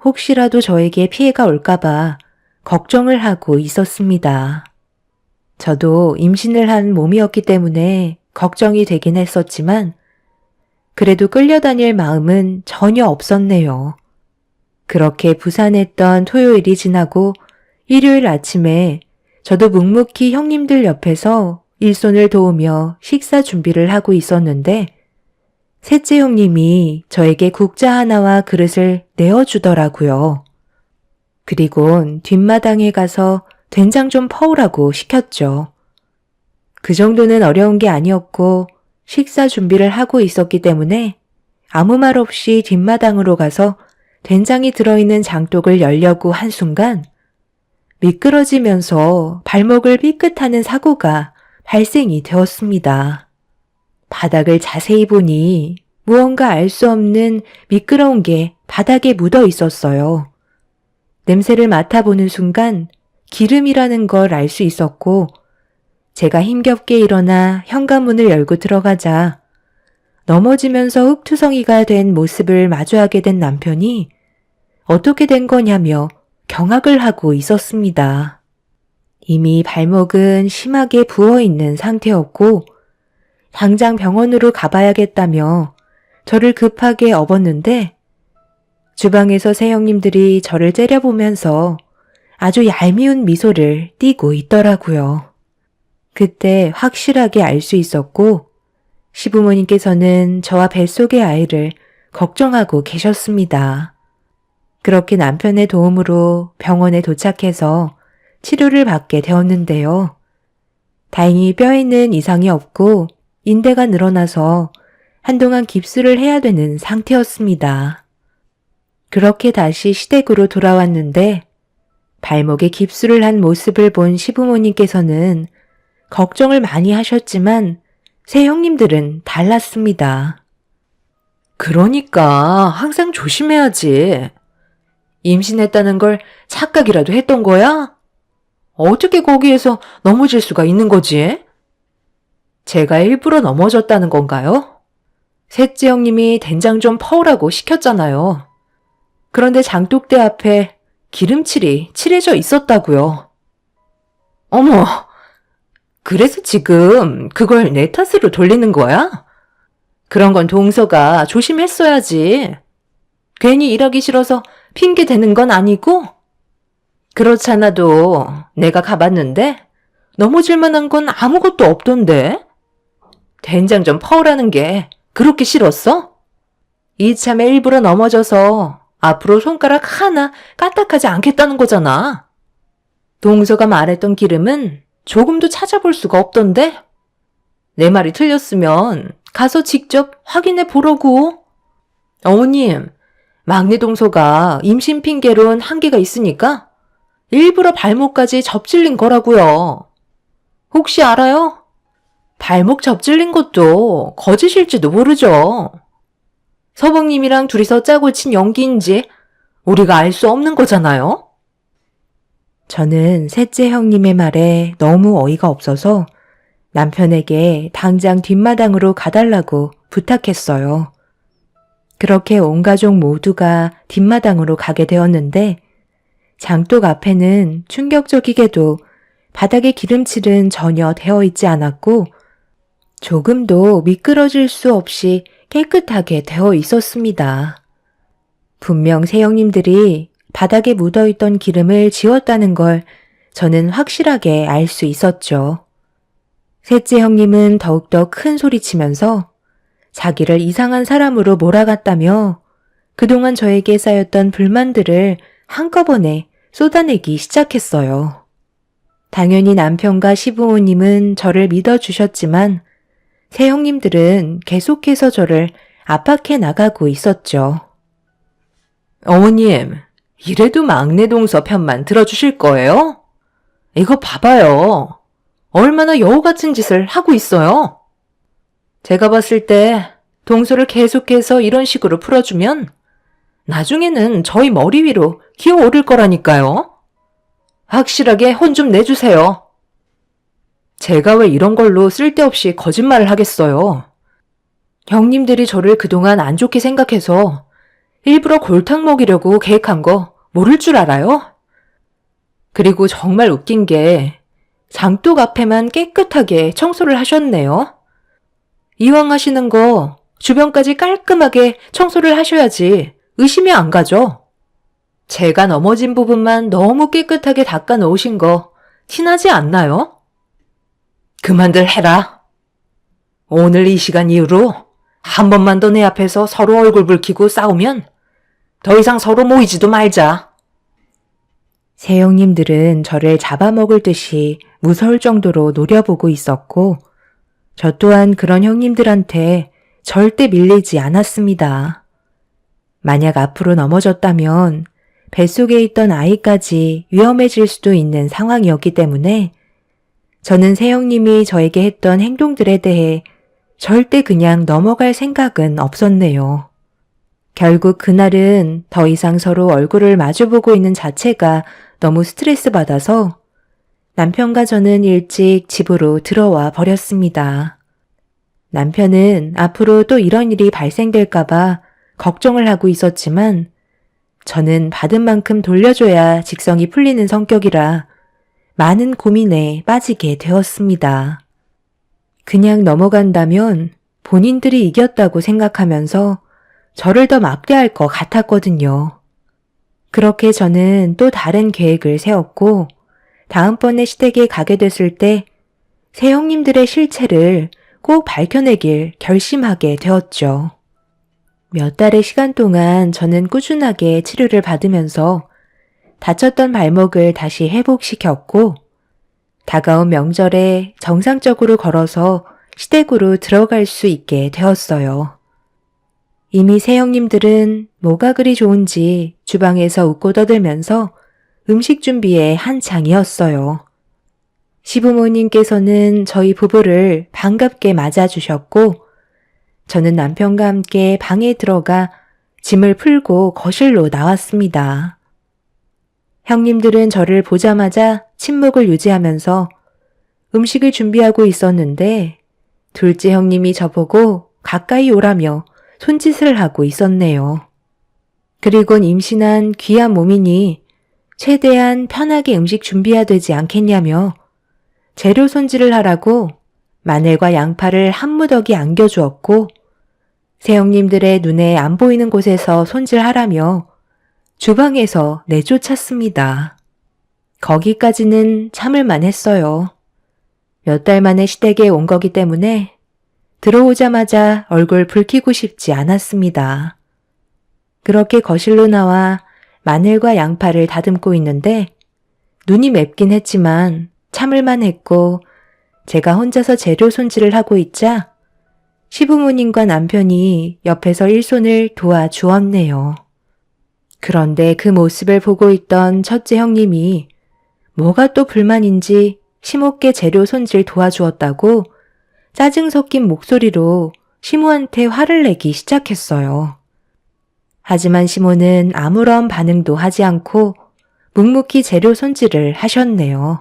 혹시라도 저에게 피해가 올까봐 걱정을 하고 있었습니다. 저도 임신을 한 몸이었기 때문에 걱정이 되긴 했었지만 그래도 끌려다닐 마음은 전혀 없었네요. 그렇게 부산했던 토요일이 지나고 일요일 아침에 저도 묵묵히 형님들 옆에서 일손을 도우며 식사 준비를 하고 있었는데 셋째 형님이 저에게 국자 하나와 그릇을 내어주더라고요. 그리곤 뒷마당에 가서 된장 좀 퍼오라고 시켰죠. 그 정도는 어려운 게 아니었고 식사 준비를 하고 있었기 때문에 아무 말 없이 뒷마당으로 가서 된장이 들어있는 장독을 열려고 한 순간 미끄러지면서 발목을 삐끗하는 사고가 발생이 되었습니다. 바닥을 자세히 보니 무언가 알 수 없는 미끄러운 게 바닥에 묻어 있었어요. 냄새를 맡아보는 순간 기름이라는 걸 알 수 있었고 제가 힘겹게 일어나 현관문을 열고 들어가자 넘어지면서 흙투성이가 된 모습을 마주하게 된 남편이 어떻게 된 거냐며 경악을 하고 있었습니다. 이미 발목은 심하게 부어있는 상태였고 당장 병원으로 가봐야겠다며 저를 급하게 업었는데 주방에서 새 형님들이 저를 째려보면서 아주 얄미운 미소를 띠고 있더라고요. 그때 확실하게 알 수 있었고 시부모님께서는 저와 뱃속의 아이를 걱정하고 계셨습니다. 그렇게 남편의 도움으로 병원에 도착해서 치료를 받게 되었는데요. 다행히 뼈에는 이상이 없고 인대가 늘어나서 한동안 깁스를 해야 되는 상태였습니다. 그렇게 다시 시댁으로 돌아왔는데 발목에 깁스를 한 모습을 본 시부모님께서는 걱정을 많이 하셨지만 새 형님들은 달랐습니다. 그러니까 항상 조심해야지. 임신했다는 걸 착각이라도 했던 거야? 어떻게 거기에서 넘어질 수가 있는 거지? 제가 일부러 넘어졌다는 건가요? 셋째 형님이 된장 좀 퍼오라고 시켰잖아요. 그런데 장독대 앞에 기름칠이 칠해져 있었다고요. 어머, 그래서 지금 그걸 내 탓으로 돌리는 거야? 그런 건 동서가 조심했어야지. 괜히 일하기 싫어서 핑계 대는 건 아니고? 그렇잖아도 내가 가봤는데 넘어질 만한 건 아무것도 없던데? 된장 좀 퍼오라는 게 그렇게 싫었어? 이참에 일부러 넘어져서 앞으로 손가락 하나 까딱하지 않겠다는 거잖아. 동서가 말했던 기름은 조금도 찾아볼 수가 없던데? 내 말이 틀렸으면 가서 직접 확인해 보라고. 어머님, 막내 동서가 임신 핑계로는 한계가 있으니까 일부러 발목까지 접질린 거라고요. 혹시 알아요? 발목 접질린 것도 거짓일지도 모르죠. 서방님이랑 둘이서 짜고 친 연기인지 우리가 알 수 없는 거잖아요? 저는 셋째 형님의 말에 너무 어이가 없어서 남편에게 당장 뒷마당으로 가달라고 부탁했어요. 그렇게 온 가족 모두가 뒷마당으로 가게 되었는데 장독 앞에는 충격적이게도 바닥에 기름칠은 전혀 되어 있지 않았고 조금도 미끄러질 수 없이 깨끗하게 되어 있었습니다. 분명 새형님들이 바닥에 묻어있던 기름을 지웠다는 걸 저는 확실하게 알 수 있었죠. 셋째 형님은 더욱더 큰 소리치면서 자기를 이상한 사람으로 몰아갔다며 그동안 저에게 쌓였던 불만들을 한꺼번에 쏟아내기 시작했어요. 당연히 남편과 시부모님은 저를 믿어주셨지만 새형님들은 계속해서 저를 압박해 나가고 있었죠. 어머님, 이래도 막내 동서 편만 들어주실 거예요? 이거 봐봐요. 얼마나 여우 같은 짓을 하고 있어요. 제가 봤을 때 동서를 계속해서 이런 식으로 풀어주면 나중에는 저희 머리 위로 기어오를 거라니까요. 확실하게 혼 좀 내주세요. 제가 왜 이런 걸로 쓸데없이 거짓말을 하겠어요. 형님들이 저를 그동안 안 좋게 생각해서 일부러 골탕 먹이려고 계획한 거 모를 줄 알아요? 그리고 정말 웃긴 게 장독 앞에만 깨끗하게 청소를 하셨네요. 이왕 하시는 거 주변까지 깔끔하게 청소를 하셔야지 의심이 안 가죠. 제가 넘어진 부분만 너무 깨끗하게 닦아 놓으신 거 티나지 않나요? 그만들 해라. 오늘 이 시간 이후로 한 번만 더 내 앞에서 서로 얼굴 붉히고 싸우면 더 이상 서로 모이지도 말자. 새형님들은 저를 잡아먹을 듯이 무서울 정도로 노려보고 있었고 저 또한 그런 형님들한테 절대 밀리지 않았습니다. 만약 앞으로 넘어졌다면 뱃속에 있던 아이까지 위험해질 수도 있는 상황이었기 때문에 저는 새형님이 저에게 했던 행동들에 대해 절대 그냥 넘어갈 생각은 없었네요. 결국 그날은 더 이상 서로 얼굴을 마주보고 있는 자체가 너무 스트레스 받아서 남편과 저는 일찍 집으로 들어와 버렸습니다. 남편은 앞으로 또 이런 일이 발생될까봐 걱정을 하고 있었지만 저는 받은 만큼 돌려줘야 직성이 풀리는 성격이라 많은 고민에 빠지게 되었습니다. 그냥 넘어간다면 본인들이 이겼다고 생각하면서 저를 더 막대할 것 같았거든요. 그렇게 저는 또 다른 계획을 세웠고 다음번에 시댁에 가게 됐을 때 새형님들의 실체를 꼭 밝혀내길 결심하게 되었죠. 몇 달의 시간 동안 저는 꾸준하게 치료를 받으면서 다쳤던 발목을 다시 회복시켰고 다가온 명절에 정상적으로 걸어서 시댁으로 들어갈 수 있게 되었어요. 이미 새형님들은 뭐가 그리 좋은지 주방에서 웃고 떠들면서 음식 준비에 한창이었어요. 시부모님께서는 저희 부부를 반갑게 맞아주셨고 저는 남편과 함께 방에 들어가 짐을 풀고 거실로 나왔습니다. 형님들은 저를 보자마자 침묵을 유지하면서 음식을 준비하고 있었는데 둘째 형님이 저보고 가까이 오라며 손짓을 하고 있었네요. 그리곤 임신한 귀한 몸이니 최대한 편하게 음식 준비해야 되지 않겠냐며 재료 손질을 하라고 마늘과 양파를 한 무더기 안겨주었고 새형님들의 눈에 안 보이는 곳에서 손질하라며 주방에서 내쫓았습니다. 거기까지는 참을만 했어요. 몇 달 만에 시댁에 온 거기 때문에 들어오자마자 얼굴 붉히고 싶지 않았습니다. 그렇게 거실로 나와 마늘과 양파를 다듬고 있는데 눈이 맵긴 했지만 참을만 했고 제가 혼자서 재료 손질을 하고 있자 시부모님과 남편이 옆에서 일손을 도와주었네요. 그런데 그 모습을 보고 있던 첫째 형님이 뭐가 또 불만인지 심없게 재료 손질 도와주었다고 짜증 섞인 목소리로 시모한테 화를 내기 시작했어요. 하지만 시모는 아무런 반응도 하지 않고 묵묵히 재료 손질을 하셨네요.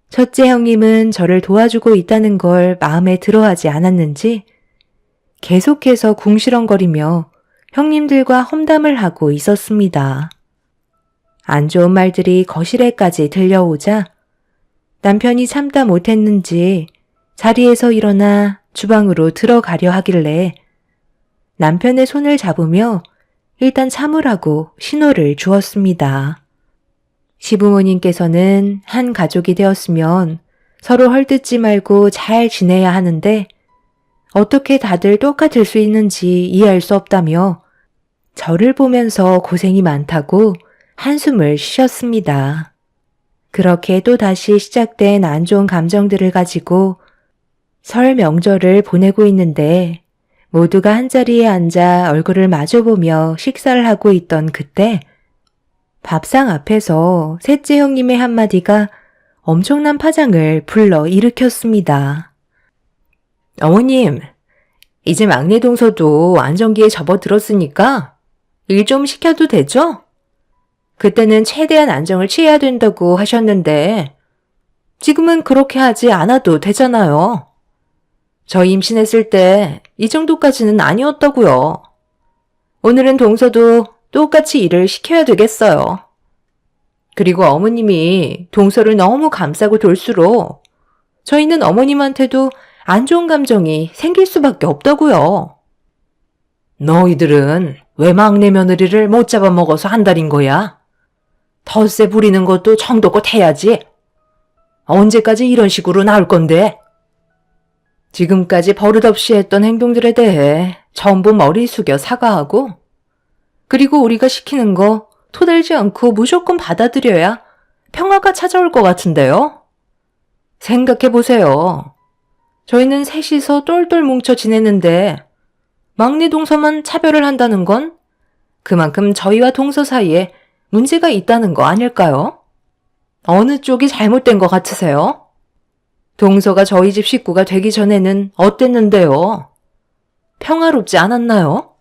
첫째 형님은 저를 도와주고 있다는 걸 마음에 들어하지 않았는지 계속해서 궁시렁거리며 형님들과 험담을 하고 있었습니다. 안 좋은 말들이 거실에까지 들려오자 남편이 참다 못했는지 자리에서 일어나 주방으로 들어가려 하길래 남편의 손을 잡으며 일단 참으라고 신호를 주었습니다. 시부모님께서는 한 가족이 되었으면 서로 헐뜯지 말고 잘 지내야 하는데 어떻게 다들 똑같을 수 있는지 이해할 수 없다며 저를 보면서 고생이 많다고 한숨을 쉬셨습니다. 그렇게 또다시 시작된 안 좋은 감정들을 가지고 설 명절을 보내고 있는데 모두가 한자리에 앉아 얼굴을 마주보며 식사를 하고 있던 그때 밥상 앞에서 셋째 형님의 한마디가 엄청난 파장을 불러 일으켰습니다. 어머님, 이제 막내 동서도 안정기에 접어들었으니까 일 좀 시켜도 되죠? 그때는 최대한 안정을 취해야 된다고 하셨는데 지금은 그렇게 하지 않아도 되잖아요. 저 임신했을 때 이 정도까지는 아니었다고요. 오늘은 동서도 똑같이 일을 시켜야 되겠어요. 그리고 어머님이 동서를 너무 감싸고 돌수록 저희는 어머님한테도 안 좋은 감정이 생길 수밖에 없다고요. 너희들은 왜 막내 며느리를 못 잡아먹어서 한달인 거야? 텃세 부리는 것도 정도껏 해야지. 언제까지 이런 식으로 나올 건데? 지금까지 버릇없이 했던 행동들에 대해 전부 머리 숙여 사과하고 그리고 우리가 시키는 거 토달지 않고 무조건 받아들여야 평화가 찾아올 것 같은데요? 생각해보세요. 저희는 셋이서 똘똘 뭉쳐 지내는데 막내 동서만 차별을 한다는 건 그만큼 저희와 동서 사이에 문제가 있다는 거 아닐까요? 어느 쪽이 잘못된 것 같으세요? 동서가 저희 집 식구가 되기 전에는 어땠는데요? 평화롭지 않았나요?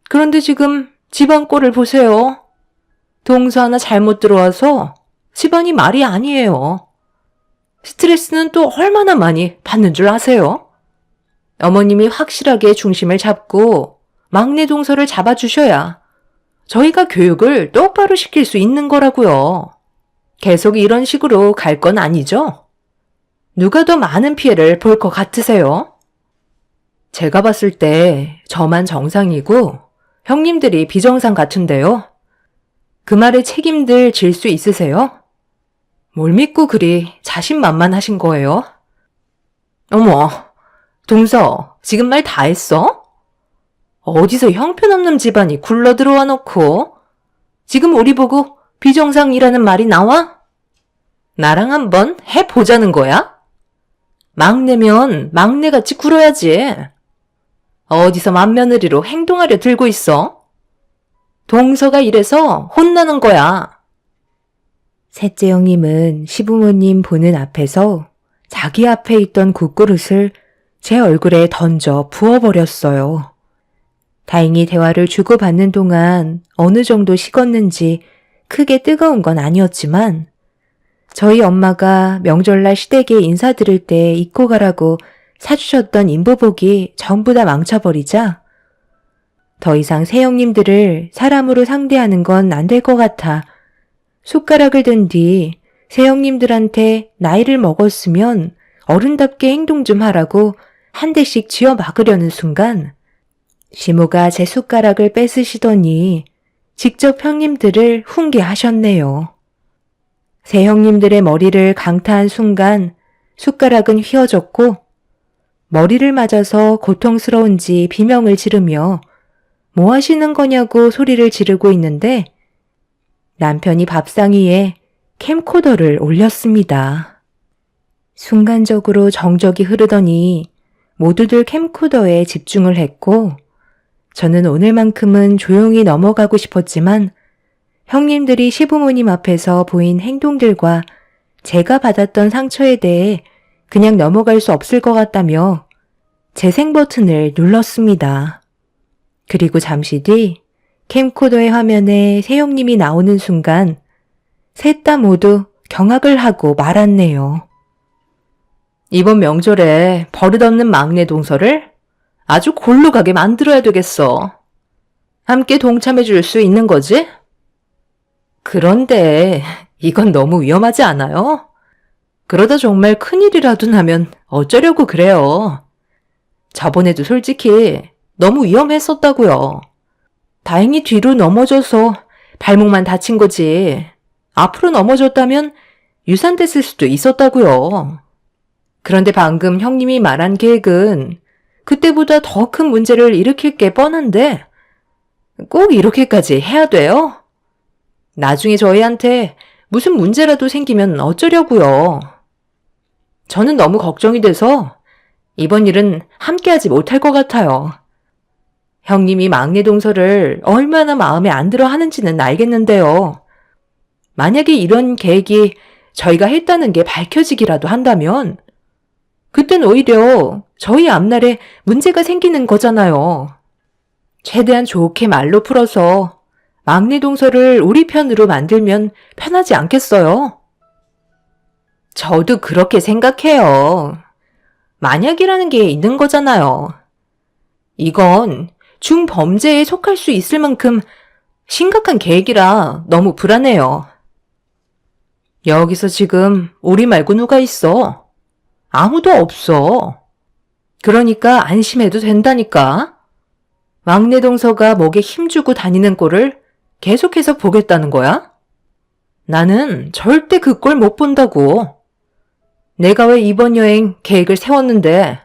그런데 지금 집안 꼴을 보세요. 동서 하나 잘못 들어와서 집안이 말이 아니에요. 스트레스는 또 얼마나 많이 받는 줄 아세요? 어머님이 확실하게 중심을 잡고 막내 동서를 잡아주셔야 저희가 교육을 똑바로 시킬 수 있는 거라고요. 계속 이런 식으로 갈 건 아니죠? 누가 더 많은 피해를 볼 것 같으세요? 제가 봤을 때 저만 정상이고 형님들이 비정상 같은데요. 그 말에 책임들 질 수 있으세요? 뭘 믿고 그리 자신만만하신 거예요? 어머, 동서, 지금 말 다 했어? 어디서 형편없는 집안이 굴러 들어와 놓고 지금 우리 보고 비정상이라는 말이 나와? 나랑 한번 해보자는 거야? 막내면 막내같이 굴어야지. 어디서 맏며느리로 행동하려 들고 있어? 동서가 이래서 혼나는 거야. 셋째 형님은 시부모님 보는 앞에서 자기 앞에 있던 국그릇을 제 얼굴에 던져 부어버렸어요. 다행히 대화를 주고받는 동안 어느 정도 식었는지 크게 뜨거운 건 아니었지만 저희 엄마가 명절날 시댁에 인사드릴 때 입고 가라고 사주셨던 인부복이 전부 다 망쳐버리자 더 이상 새형님들을 사람으로 상대하는 건 안 될 것 같아 숟가락을 든 뒤 새형님들한테 나이를 먹었으면 어른답게 행동 좀 하라고 한 대씩 쥐어 막으려는 순간 시모가 제 숟가락을 뺏으시더니 직접 형님들을 훈계하셨네요. 새 형님들의 머리를 강타한 순간 숟가락은 휘어졌고 머리를 맞아서 고통스러운지 비명을 지르며 뭐 하시는 거냐고 소리를 지르고 있는데 남편이 밥상 위에 캠코더를 올렸습니다. 순간적으로 정적이 흐르더니 모두들 캠코더에 집중을 했고 저는 오늘만큼은 조용히 넘어가고 싶었지만 형님들이 시부모님 앞에서 보인 행동들과 제가 받았던 상처에 대해 그냥 넘어갈 수 없을 것 같다며 재생 버튼을 눌렀습니다. 그리고 잠시 뒤 캠코더의 화면에 세영님이 나오는 순간 셋 다 모두 경악을 하고 말았네요. 이번 명절에 버릇없는 막내 동서를 아주 골로 가게 만들어야 되겠어. 함께 동참해 줄 수 있는 거지? 그런데 이건 너무 위험하지 않아요? 그러다 정말 큰일이라도 나면 어쩌려고 그래요. 저번에도 솔직히 너무 위험했었다고요. 다행히 뒤로 넘어져서 발목만 다친 거지. 앞으로 넘어졌다면 유산됐을 수도 있었다고요. 그런데 방금 형님이 말한 계획은 그때보다 더 큰 문제를 일으킬 게 뻔한데 꼭 이렇게까지 해야 돼요? 나중에 저희한테 무슨 문제라도 생기면 어쩌려고요. 저는 너무 걱정이 돼서 이번 일은 함께하지 못할 것 같아요. 형님이 막내 동서를 얼마나 마음에 안 들어 하는지는 알겠는데요. 만약에 이런 계획이 저희가 했다는 게 밝혀지기라도 한다면 그땐 오히려 저희 앞날에 문제가 생기는 거잖아요. 최대한 좋게 말로 풀어서 막내 동서를 우리 편으로 만들면 편하지 않겠어요? 저도 그렇게 생각해요. 만약이라는 게 있는 거잖아요. 이건 중범죄에 속할 수 있을 만큼 심각한 계획이라 너무 불안해요. 여기서 지금 우리 말고 누가 있어? 아무도 없어. 그러니까 안심해도 된다니까. 막내 동서가 목에 힘주고 다니는 꼴을 계속해서 보겠다는 거야? 나는 절대 그 꼴 못 본다고. 내가 왜 이번 여행 계획을 세웠는데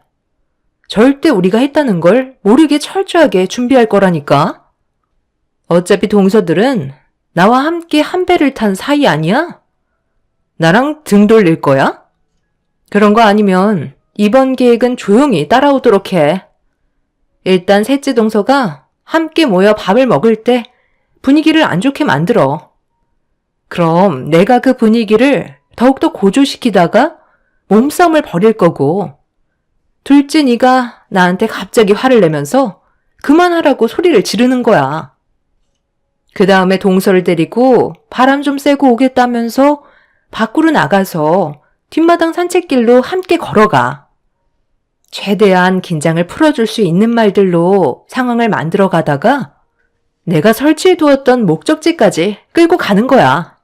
절대 우리가 했다는 걸 모르게 철저하게 준비할 거라니까. 어차피 동서들은 나와 함께 한 배를 탄 사이 아니야? 나랑 등 돌릴 거야? 그런 거 아니면 이번 계획은 조용히 따라오도록 해. 일단 셋째 동서가 함께 모여 밥을 먹을 때 분위기를 안 좋게 만들어. 그럼 내가 그 분위기를 더욱더 고조시키다가 몸싸움을 벌일 거고, 둘째 네가 나한테 갑자기 화를 내면서 그만하라고 소리를 지르는 거야. 그 다음에 동서를 데리고 바람 좀 쐬고 오겠다면서 밖으로 나가서 뒷마당 산책길로 함께 걸어가. 최대한 긴장을 풀어줄 수 있는 말들로 상황을 만들어 가다가 내가 설치해두었던 목적지까지 끌고 가는 거야.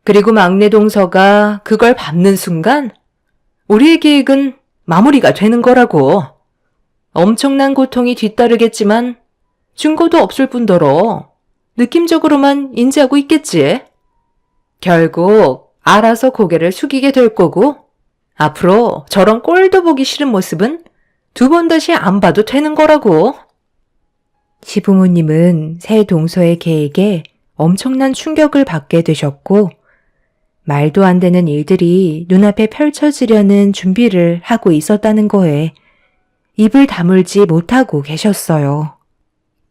그리고 막내 동서가 그걸 밟는 순간 우리의 계획은 마무리가 되는 거라고. 엄청난 고통이 뒤따르겠지만 증거도 없을 뿐더러 느낌적으로만 인지하고 있겠지. 결국 알아서 고개를 숙이게 될 거고 앞으로 저런 꼴도 보기 싫은 모습은 두 번 다시 안 봐도 되는 거라고. 시부모님은 새 동서의 계획에 엄청난 충격을 받게 되셨고 말도 안 되는 일들이 눈앞에 펼쳐지려는 준비를 하고 있었다는 거에 입을 다물지 못하고 계셨어요.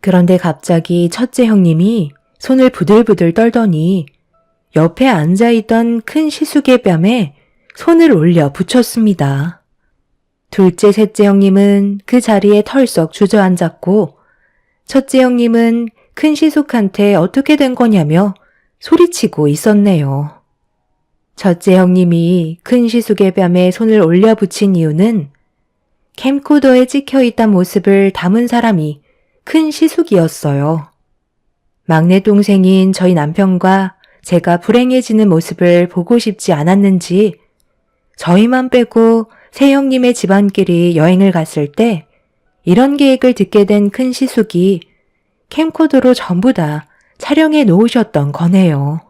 그런데 갑자기 첫째 형님이 손을 부들부들 떨더니 옆에 앉아있던 큰 시숙의 뺨에 손을 올려 붙였습니다. 둘째, 셋째 형님은 그 자리에 털썩 주저앉았고 첫째 형님은 큰 시숙한테 어떻게 된 거냐며 소리치고 있었네요. 첫째 형님이 큰 시숙의 뺨에 손을 올려 붙인 이유는 캠코더에 찍혀있던 모습을 담은 사람이 큰 시숙이었어요. 막내 동생인 저희 남편과 제가 불행해지는 모습을 보고 싶지 않았는지 저희만 빼고 새 형님의 집안끼리 여행을 갔을 때 이런 계획을 듣게 된 큰 시숙이 캠코더로 전부 다 촬영해 놓으셨던 거네요.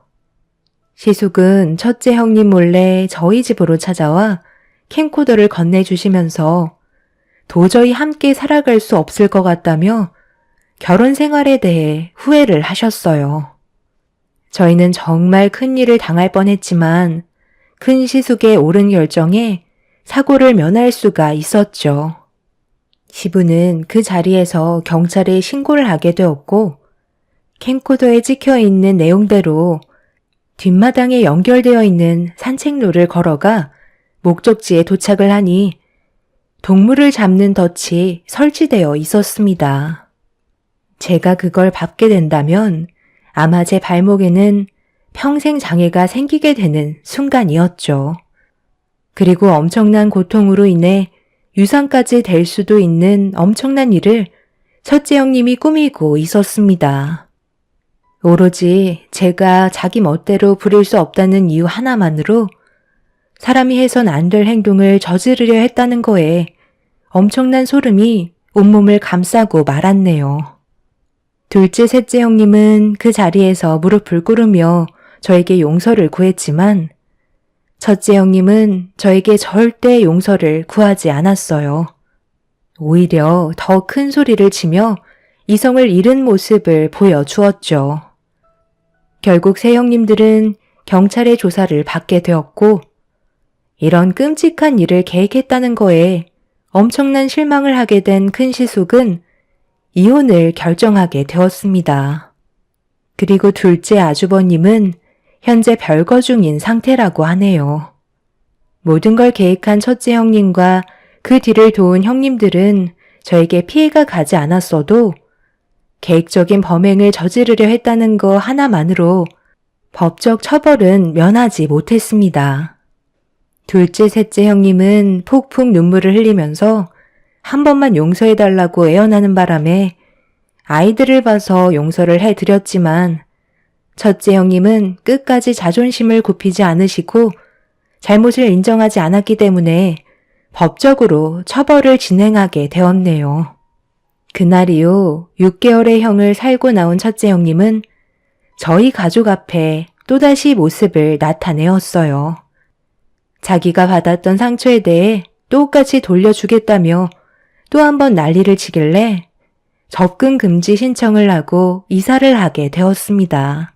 시숙은 첫째 형님 몰래 저희 집으로 찾아와 캠코더를 건네주시면서 도저히 함께 살아갈 수 없을 것 같다며 결혼 생활에 대해 후회를 하셨어요. 저희는 정말 큰일을 당할 뻔했지만 큰 시숙의 옳은 결정에 사고를 면할 수가 있었죠. 시부는 그 자리에서 경찰에 신고를 하게 되었고 캠코더에 찍혀있는 내용대로 뒷마당에 연결되어 있는 산책로를 걸어가 목적지에 도착을 하니 동물을 잡는 덫이 설치되어 있었습니다. 제가 그걸 밟게 된다면 아마 제 발목에는 평생 장애가 생기게 되는 순간이었죠. 그리고 엄청난 고통으로 인해 유산까지 될 수도 있는 엄청난 일을 첫째 형님이 꾸미고 있었습니다. 오로지 제가 자기 멋대로 부릴 수 없다는 이유 하나만으로 사람이 해선 안 될 행동을 저지르려 했다는 거에 엄청난 소름이 온몸을 감싸고 말았네요. 둘째, 셋째 형님은 그 자리에서 무릎을 꿇으며 저에게 용서를 구했지만 첫째 형님은 저에게 절대 용서를 구하지 않았어요. 오히려 더 큰 소리를 치며 이성을 잃은 모습을 보여주었죠. 결국 세 형님들은 경찰의 조사를 받게 되었고 이런 끔찍한 일을 계획했다는 거에 엄청난 실망을 하게 된 큰 시숙은 이혼을 결정하게 되었습니다. 그리고 둘째 아주버님은 현재 별거 중인 상태라고 하네요. 모든 걸 계획한 첫째 형님과 그 뒤를 도운 형님들은 저에게 피해가 가지 않았어도 계획적인 범행을 저지르려 했다는 거 하나만으로 법적 처벌은 면하지 못했습니다. 둘째, 셋째 형님은 폭풍 눈물을 흘리면서 한 번만 용서해달라고 애원하는 바람에 아이들을 봐서 용서를 해드렸지만 첫째 형님은 끝까지 자존심을 굽히지 않으시고 잘못을 인정하지 않았기 때문에 법적으로 처벌을 진행하게 되었네요. 그날 이후 6개월의 형을 살고 나온 첫째 형님은 저희 가족 앞에 또다시 모습을 나타내었어요. 자기가 받았던 상처에 대해 똑같이 돌려주겠다며 또 한 번 난리를 치길래 접근 금지 신청을 하고 이사를 하게 되었습니다.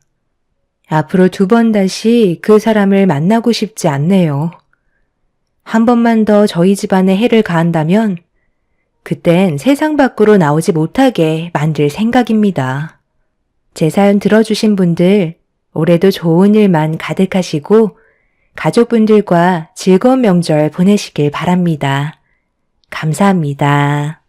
앞으로 2번 다시 그 사람을 만나고 싶지 않네요. 한 번만 더 저희 집안에 해를 가한다면 그땐 세상 밖으로 나오지 못하게 만들 생각입니다. 제 사연 들어주신 분들 올해도 좋은 일만 가득하시고 가족분들과 즐거운 명절 보내시길 바랍니다. 감사합니다.